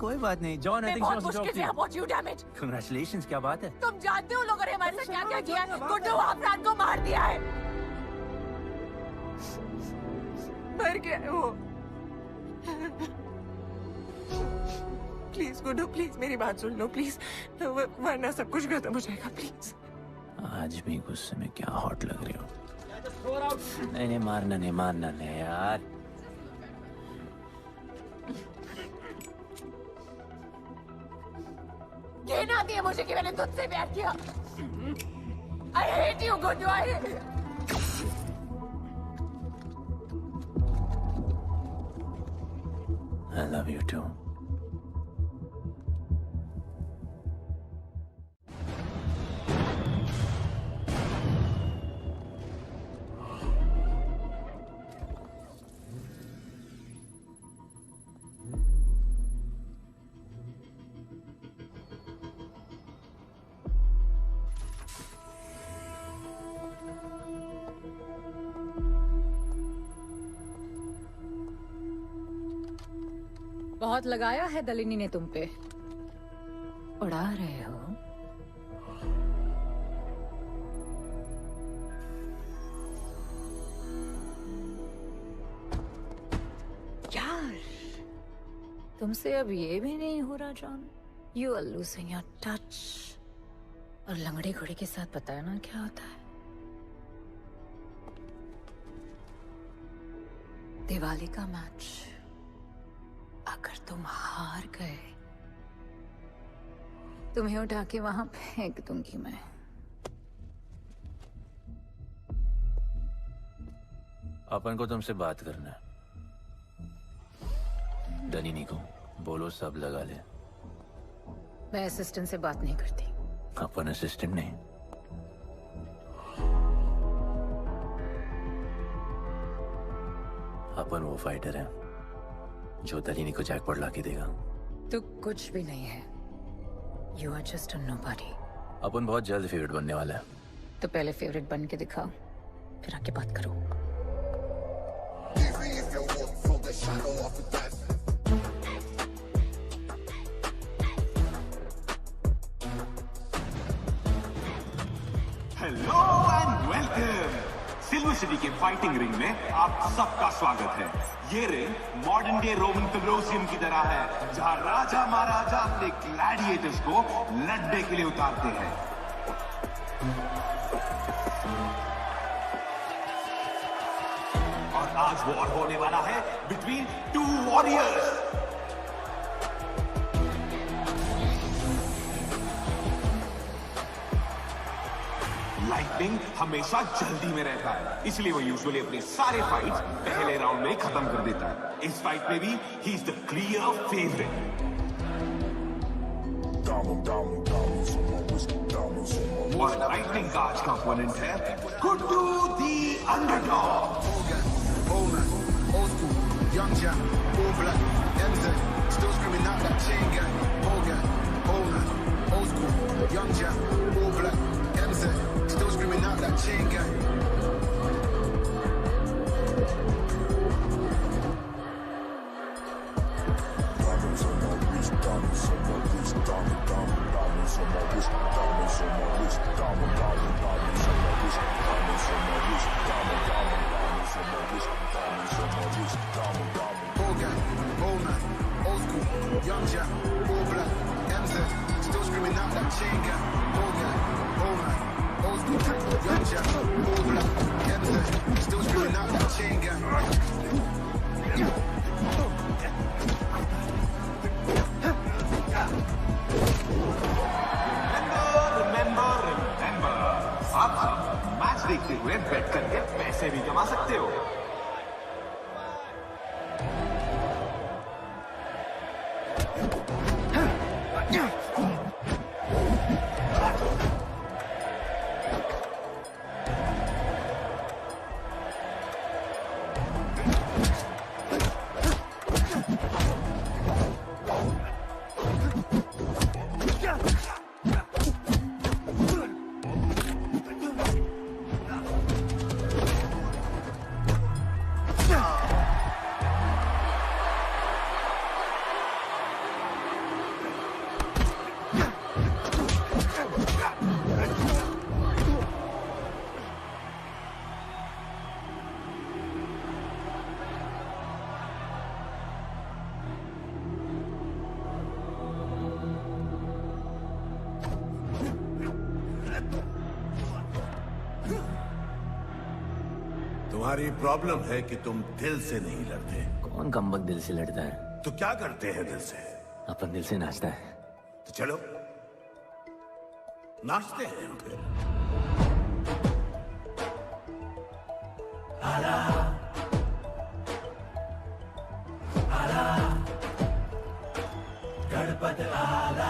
कोई बात नहीं जॉन, आई थिंक बहुत मुश्किल से पहुंची हूँ, डैम इट। कांग्रेचुलेशंस, क्या बात है। तुम जानते हो लोगों ने हमारे साथ क्या क्या किया है? गुड्डू अफरान को मार दिया है। मर गया है वो। प्लीज गुड्डू, प्लीज मेरी बात सुन लो प्लीज, वरना सब कुछ खत्म हो जाएगा प्लीज। आज भी गुस्से में क्या हॉट लग रही हो। नहीं मारना नहीं यार। कहना आती है मुझे कि मैंने तुझसे प्यार किया। I hate you, Guddu, I hate you. I love you too. बहुत लगाया है दलिनी ने तुम पे। उड़ा रहे हो। यार तुमसे अब ये भी नहीं हो रहा John. You are losing your touch. और लंगड़े घोड़े के साथ पता है ना क्या होता है। दिवाली का मैच अगर तुम हार गए, तुम्हें उठा के वहां फेंक दूंगी मैं। अपन को तुमसे बात करना है। दलिनी को बोलो सब लगा ले। मैं असिस्टेंट से बात नहीं करती। अपन असिस्टेंट नहीं, अपन वो फाइटर है जो दलिनी को जैकपॉट लाके देगा। तू कुछ भी नहीं है। You are just a nobody. अपन बहुत जल्द फेवरेट बनने वाला है। तो पहले फेवरेट बन के दिखाओ, फिर आके बात करो। Hello and welcome. Silver city के फाइटिंग रिंग में आप सबका स्वागत है। ये ring modern day Roman Colosseum की तरह है, जहां राजा महाराजा अपने ग्लैडिएटर्स को लड़ने के लिए उतारते हैं। और आज वॉर होने वाला है बिटवीन 2 वॉरियर्स। लाइटनिंग हमेशा जल्दी में रहता है, इसलिए वो यूजुअली अपने सारे फाइट्स पहले राउंड में खत्म कर देता है। इस फाइट में भी he is the clear favourite. और लाइटनिंग का आज का ओपोनेंट है गुड्डू दी underdog. Young Jack, all black, MZ, still screaming out that chain gang. Hogan, old school, Young Jack, all black, MZ, still screaming out that chain gang. Diamonds on my wrist, diamonds on my wrist, diamonds on my wrist, diamonds on my wrist, diamonds on my wrist, diamonds on my wrist, diamonds on my wrist. Hogan, Bowman, old school, Young Jack, all black, MZ, still screaming out that chain gang. Hogan, Bowman, old school, Young Jack, all black, MZ, still screaming out that chain gang. Remember, आप match देखते हुए बेट करके पैसे भी कमा सकते हो। तुम्हारी प्रॉब्लम है कि तुम दिल से नहीं लड़ते। कौन कमबख्त दिल से लड़ता है? तो क्या करते हैं दिल से? अपन दिल से नाचता है। तो चलो नाचते हैं फिर। गणपत आला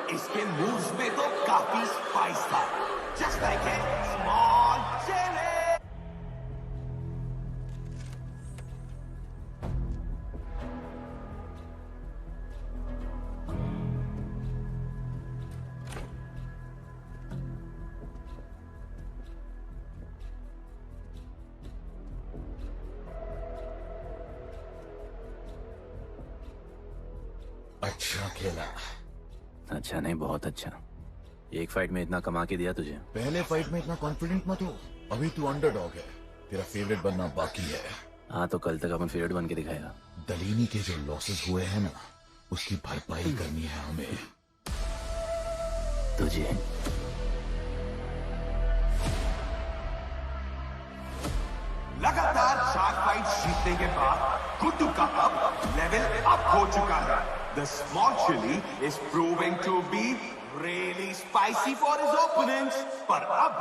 इसके मूव्स में तो काफी स्पाइस था। Just like a small chilli. अच्छा खेला। अच्छा नहीं, बहुत अच्छा। एक फाइट में इतना कमा के दिया तुझे। पहले फाइट में इतना कॉन्फिडेंट मत हो, अभी तू अंडरडॉग है, तेरा फेवरेट बनना बाकी है। हाँ तो कल तक अपन फेवरेट बन के दिखाएगा। दलीनी के जो लॉसेस हुए हैं ना, उसकी भरपाई करनी है हमें। तुझे लगातार 4 फाइट जीतने के बाद गुड्डू का अब लेवल अप हो चुका है। The small chili is proving to be really spicy for his opponents. पर अब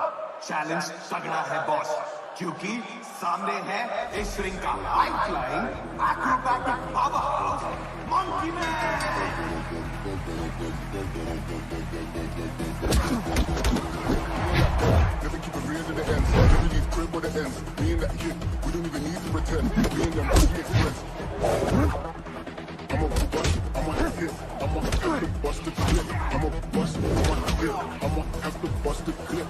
चैलेंज तगड़ा है बॉस, क्योंकि सामने है इस रिंग का high flying acrobatic powerhouse monkey man. Never keep it real to the end. Never leave crib with the ends. Me and that kid, we don't even need to pretend. Me and them, we express. I'ma bust, I'ma hit, I'ma have to bust the clip. I'ma bust, I'ma hit, I'ma have to bust the clip.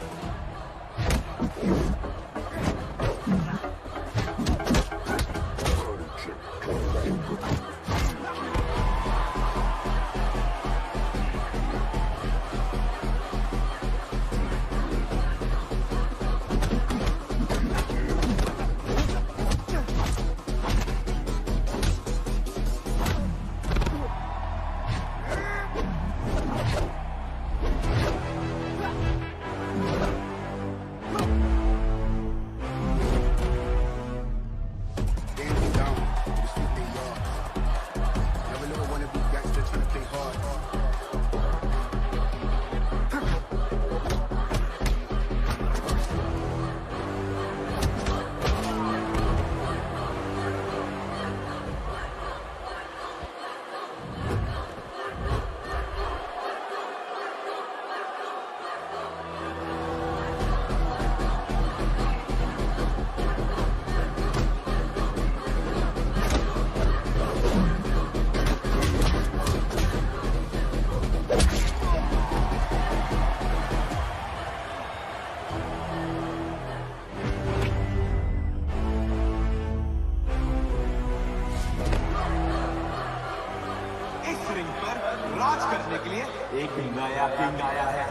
राज करने के लिए एक नया king आया है।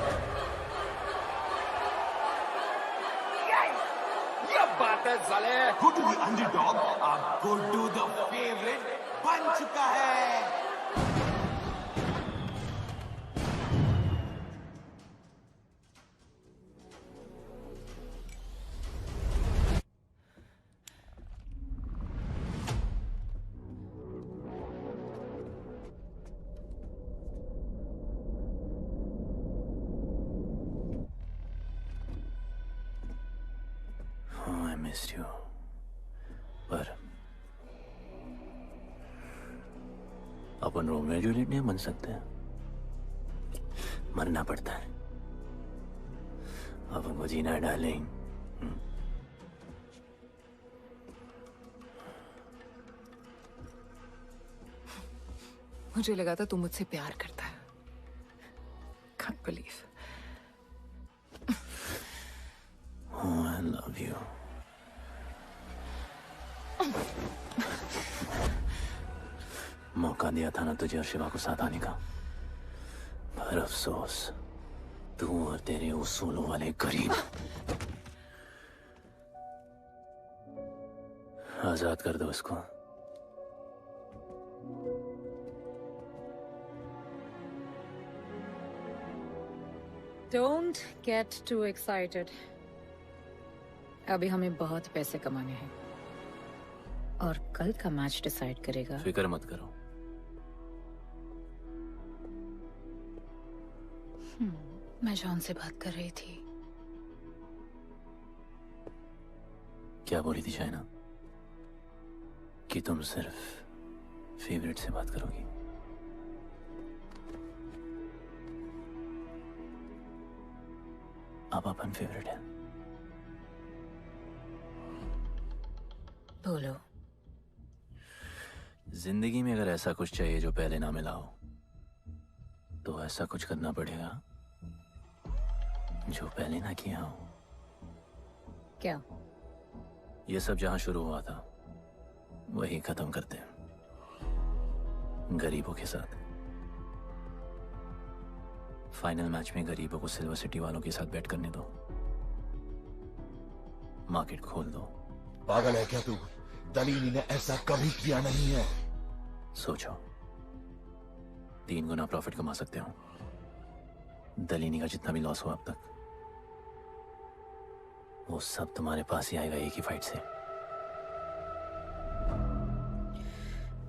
ये बात है साले। गुड्डू द अंडरडॉग अब गुड्डू द फेवरेट बन चुका है। missed you. पर अपन रोमियो जूलियट नहीं बन सकते। मरना पड़ता है। अब हमको जीना है डार्लिंग। मुझे लगा था तू मुझसे प्यार करता है। Can't believe. Oh, I love you. मौका दिया था ना तुझे और शिवा को साथ आने का, पर अफसोस तू और तेरे उसूलों वाले गरीब। आजाद कर दो इसको। Don't get too excited. अभी हमें बहुत पैसे कमाने हैं और कल का मैच डिसाइड करेगा। फिक्र मत करो। मैं जॉन से बात कर रही थी। क्या बोली थी शाइना? कि तुम सिर्फ फेवरेट से बात करोगी? अब अपन फेवरेट है। बोलो। जिंदगी में अगर ऐसा कुछ चाहिए जो पहले ना मिला हो, तो ऐसा कुछ करना पड़ेगा जो पहले ना किया हो। क्या? ये सब जहां शुरू हुआ था वही खत्म करते हैं, गरीबों के साथ। फाइनल मैच में गरीबों को सिल्वर सिटी वालों के साथ बैट करने दो, मार्केट खोल दो। पागल है क्या तू? दलीली ने ऐसा कभी किया नहीं है। सोचो, 3 गुना प्रॉफिट कमा सकते हो। दलीनी का जितना भी लॉस हुआ अब तक, वो सब तुम्हारे पास ही आएगा एक ही फाइट से।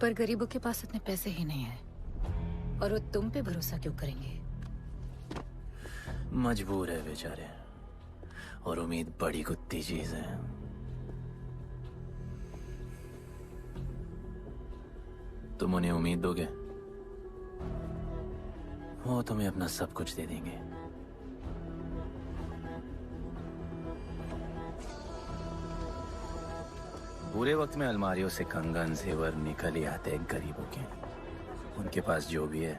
पर गरीबों के पास इतने पैसे ही नहीं है, और वो तुम पे भरोसा क्यों करेंगे? मजबूर है बेचारे, और उम्मीद बड़ी कुत्ती चीज है। तुम उन्हें उम्मीद दोगे, वो तुम्हें अपना सब कुछ दे देंगे। बुरे वक्त में अलमारियों से कंगन जेवर निकल ही आते हैं गरीबों के। उनके पास जो भी है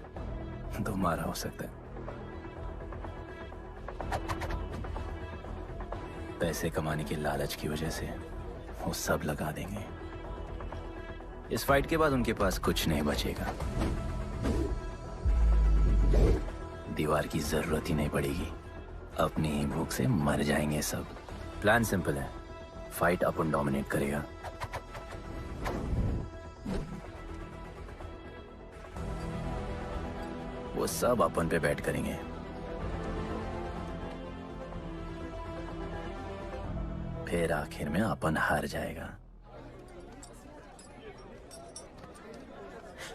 तुम्हारा हो सकता है। पैसे कमाने की लालच की वजह से वो सब लगा देंगे। इस फाइट के बाद उनके पास कुछ नहीं बचेगा। दीवार की जरूरत ही नहीं पड़ेगी, अपनी ही भूख से मर जाएंगे सब। प्लान सिंपल है, फाइट अपन डोमिनेट करेगा। वो सब अपन पे बैट करेंगे। फिर आखिर में अपन हार जाएगा,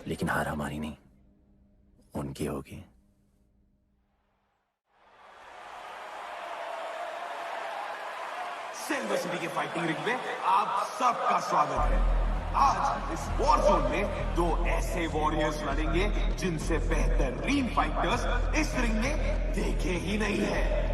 लेकिन हार हमारी नहीं, उनकी होगी। सिल्वर सिटी के फाइटिंग रिंग में आप सबका स्वागत है। आज इस वॉर जोन में 2 ऐसे वॉरियर्स लड़ेंगे जिनसे बेहतरीन फाइटर्स इस रिंग में देखे ही नहीं है।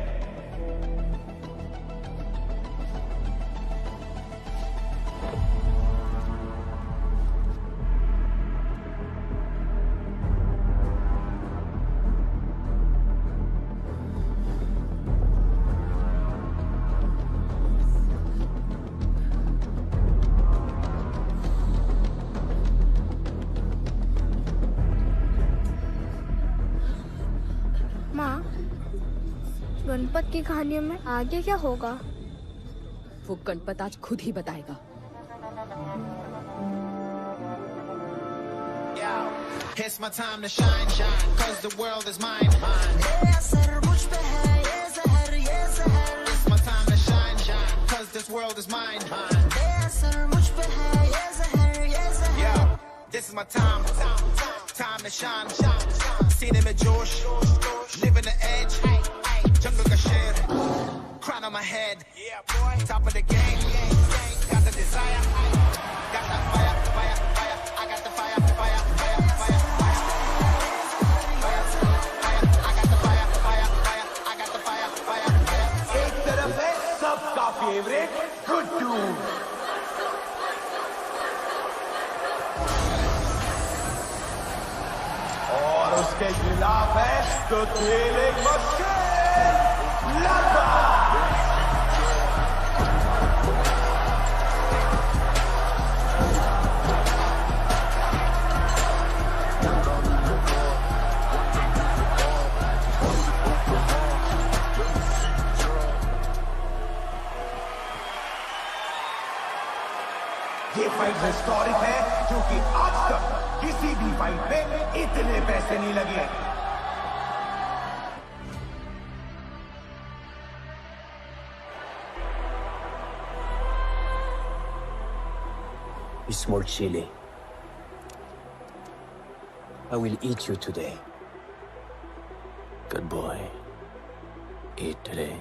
गणपत की कहानियों में आगे क्या होगा? वो गणपत आज खुद ही बताएगा। It's my time to shine, shine, cause the world is mine, mine. ये असर मुझ पे है, ये ज़हर, ये ज़हर. It's my time to shine, shine, cause this world is mine, mine. ये असर मुझ पे है, ये ज़हर, ये ज़हर. Yeah, this is my time, time to shine, shine. सीने में जोश, living the edge. Jungle ka sher, crown on my head. Yeah, boy. Top of the game, got the desire, got that fire, fire, fire. I got the fire, fire, fire, fire, fire, fire. I got the fire, इसके खिलाफ है तो खेल एक मुश्किल लड़का। ये fight historic है क्योंकि आज तक किसी भी फाइट पे इतने पैसे नहीं लगे। You small chili. I will eat you today. Good boy. Eat today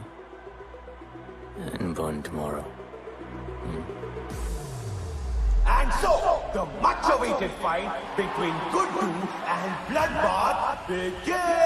and burn tomorrow. And so, the much-awaited fight between Guddu and Bloodbath begins!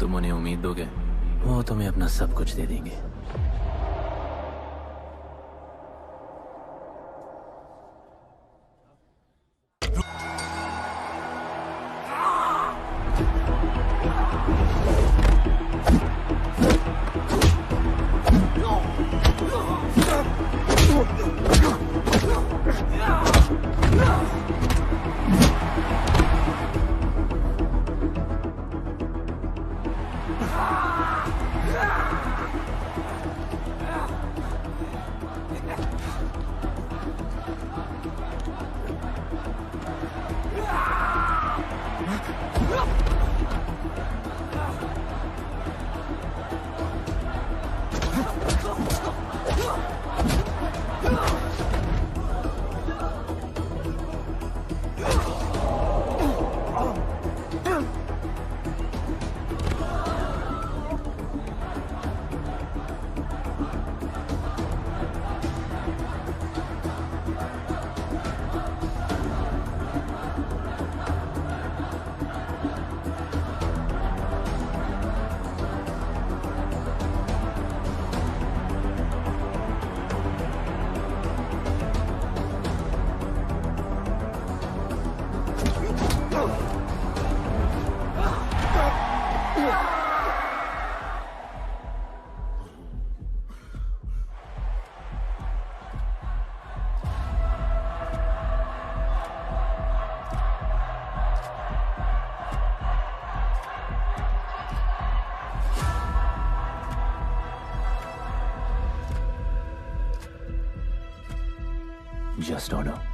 तुम उन्हें उम्मीद दोगे, वो तुम्हें अपना सब कुछ दे देंगे। Just order.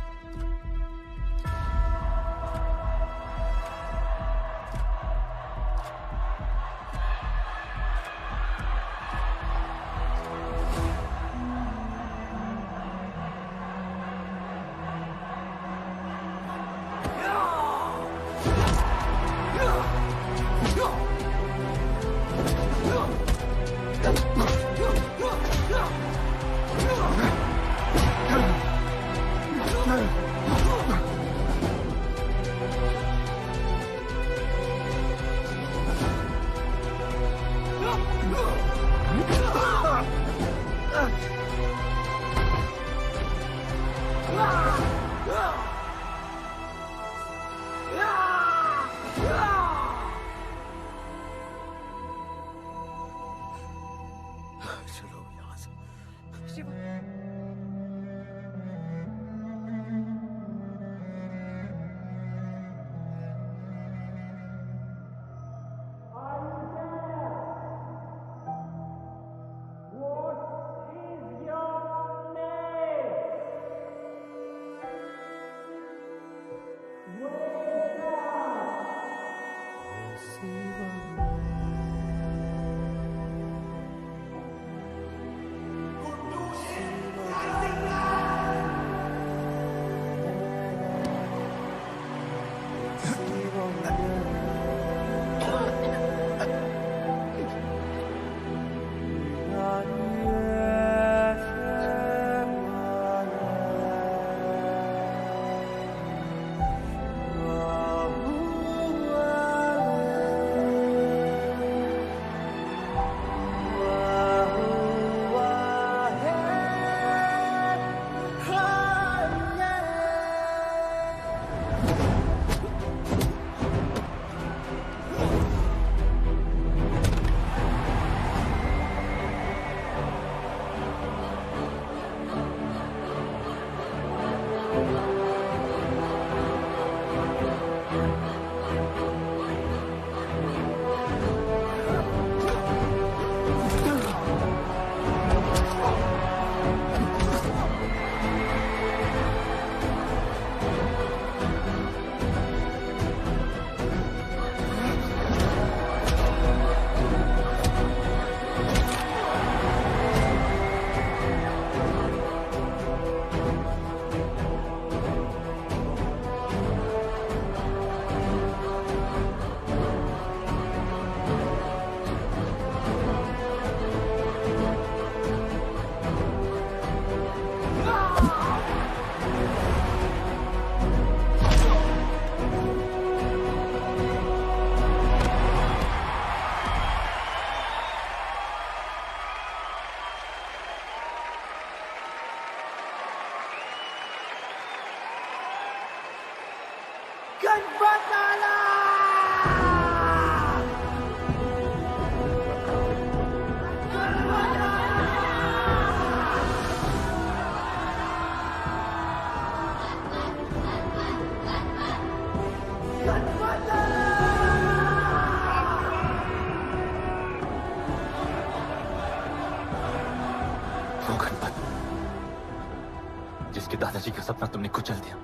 जिसके दादाजी का सपना तुमने कुचल दिया।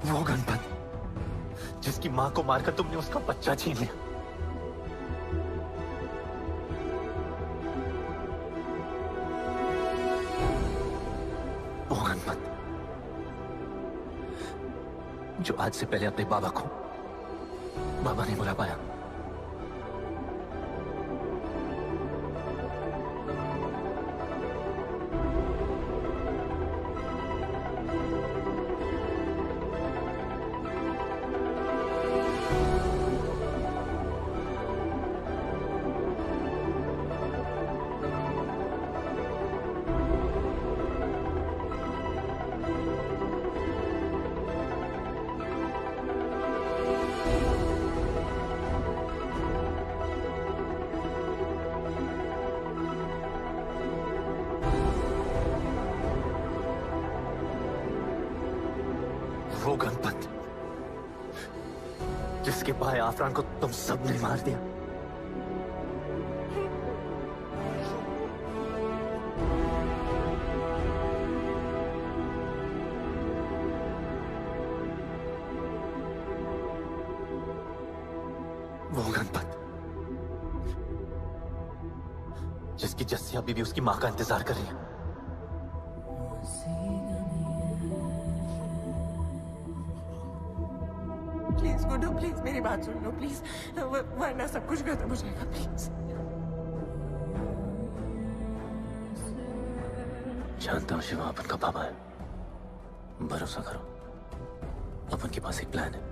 वो गणपत जिसकी मां को मारकर तुमने उसका बच्चा छीन लिया। जो आज से पहले अपने बाबा को बाबा नहीं बुला पाया। वो गणपत जिसके भाई आफरान को तुम सब ने मार दिया। वो गणपत जिसकी जस्सी अभी भी उसकी मां का इंतजार कर रही है। प्लीज गुड्डू, प्लीज मेरी बात सुन लो प्लीज, वरना सब कुछ खत्म हो जाएगा प्लीज। जानता हूँ शिवा अपन का पापा है, भरोसा करो, अपन के पास एक प्लान है।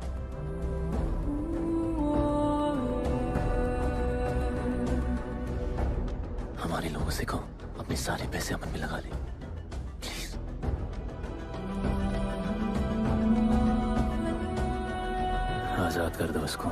हमारे लोगों से कहो अपने सारे पैसे अपन में लगा ले प्लीज। आजाद कर दो उसको।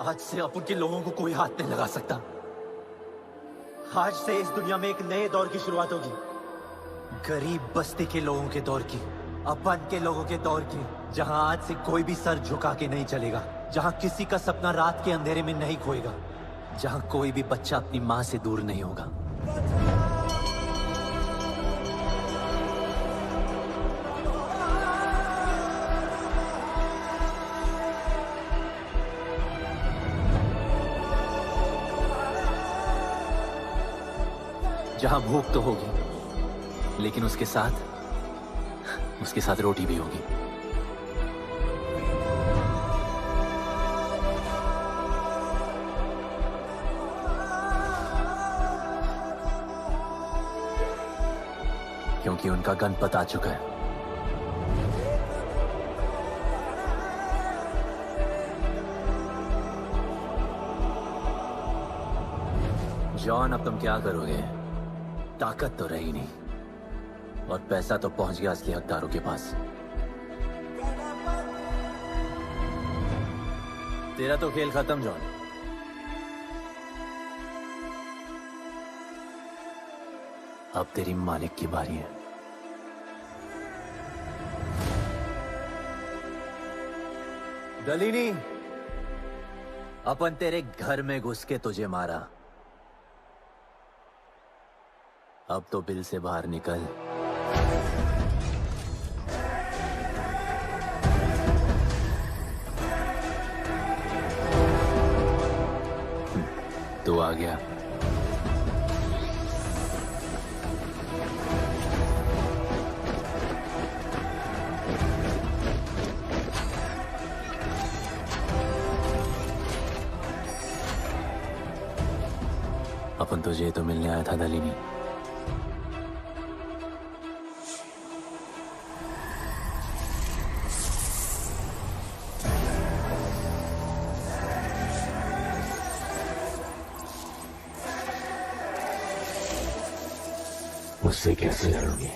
आज से अपन के लोगों को कोई हाथ नहीं लगा सकता। आज से इस दुनिया में एक नए दौर की शुरुआत होगी, गरीब बस्ती के लोगों के दौर की, अपन के लोगों के दौर की, जहां आज से कोई भी सर झुका के नहीं चलेगा, जहां किसी का सपना रात के अंधेरे में नहीं खोएगा, जहां कोई भी बच्चा अपनी मां से दूर नहीं होगा। जहां भूख तो होगी, लेकिन उसके साथ रोटी भी होगी। क्योंकि उनका गणपत आ चुका है। जॉन, अब तुम क्या करोगे? ताकत तो रही नहीं और पैसा तो पहुंच गया असली हकदारों के पास। तेरा तो खेल खत्म जॉन। अब तेरी मालिक की बारी है। गलीनी, अपन तेरे घर में घुस के तुझे मारा, अब तो बिल से बाहर निकल। तू आ गया। अपन तुझे तो मिलने आया था दलीनी। उससे कैसे लड़ोगे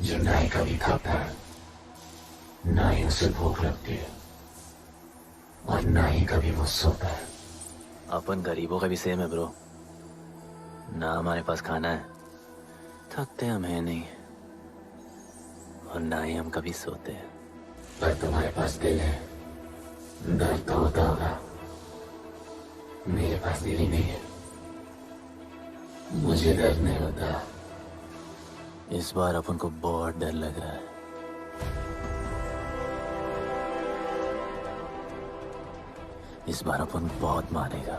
जो ना ही कभी खाता है, ना ही उसे भूख लगती है और ना ही कभी वो सोता है। अपन गरीबों का भी सेम है ब्रो, ना हमारे पास खाना है, थकते हम है नहीं, और ना ही हम कभी सोते हैं। पर तुम्हारे पास दिल है, दर्द तो होता होगा। मेरे पास दिल ही नहीं है, मुझे दर्द नहीं होता। इस बार अपन को बहुत डर लग रहा है। इस बार अपन बहुत मारेगा।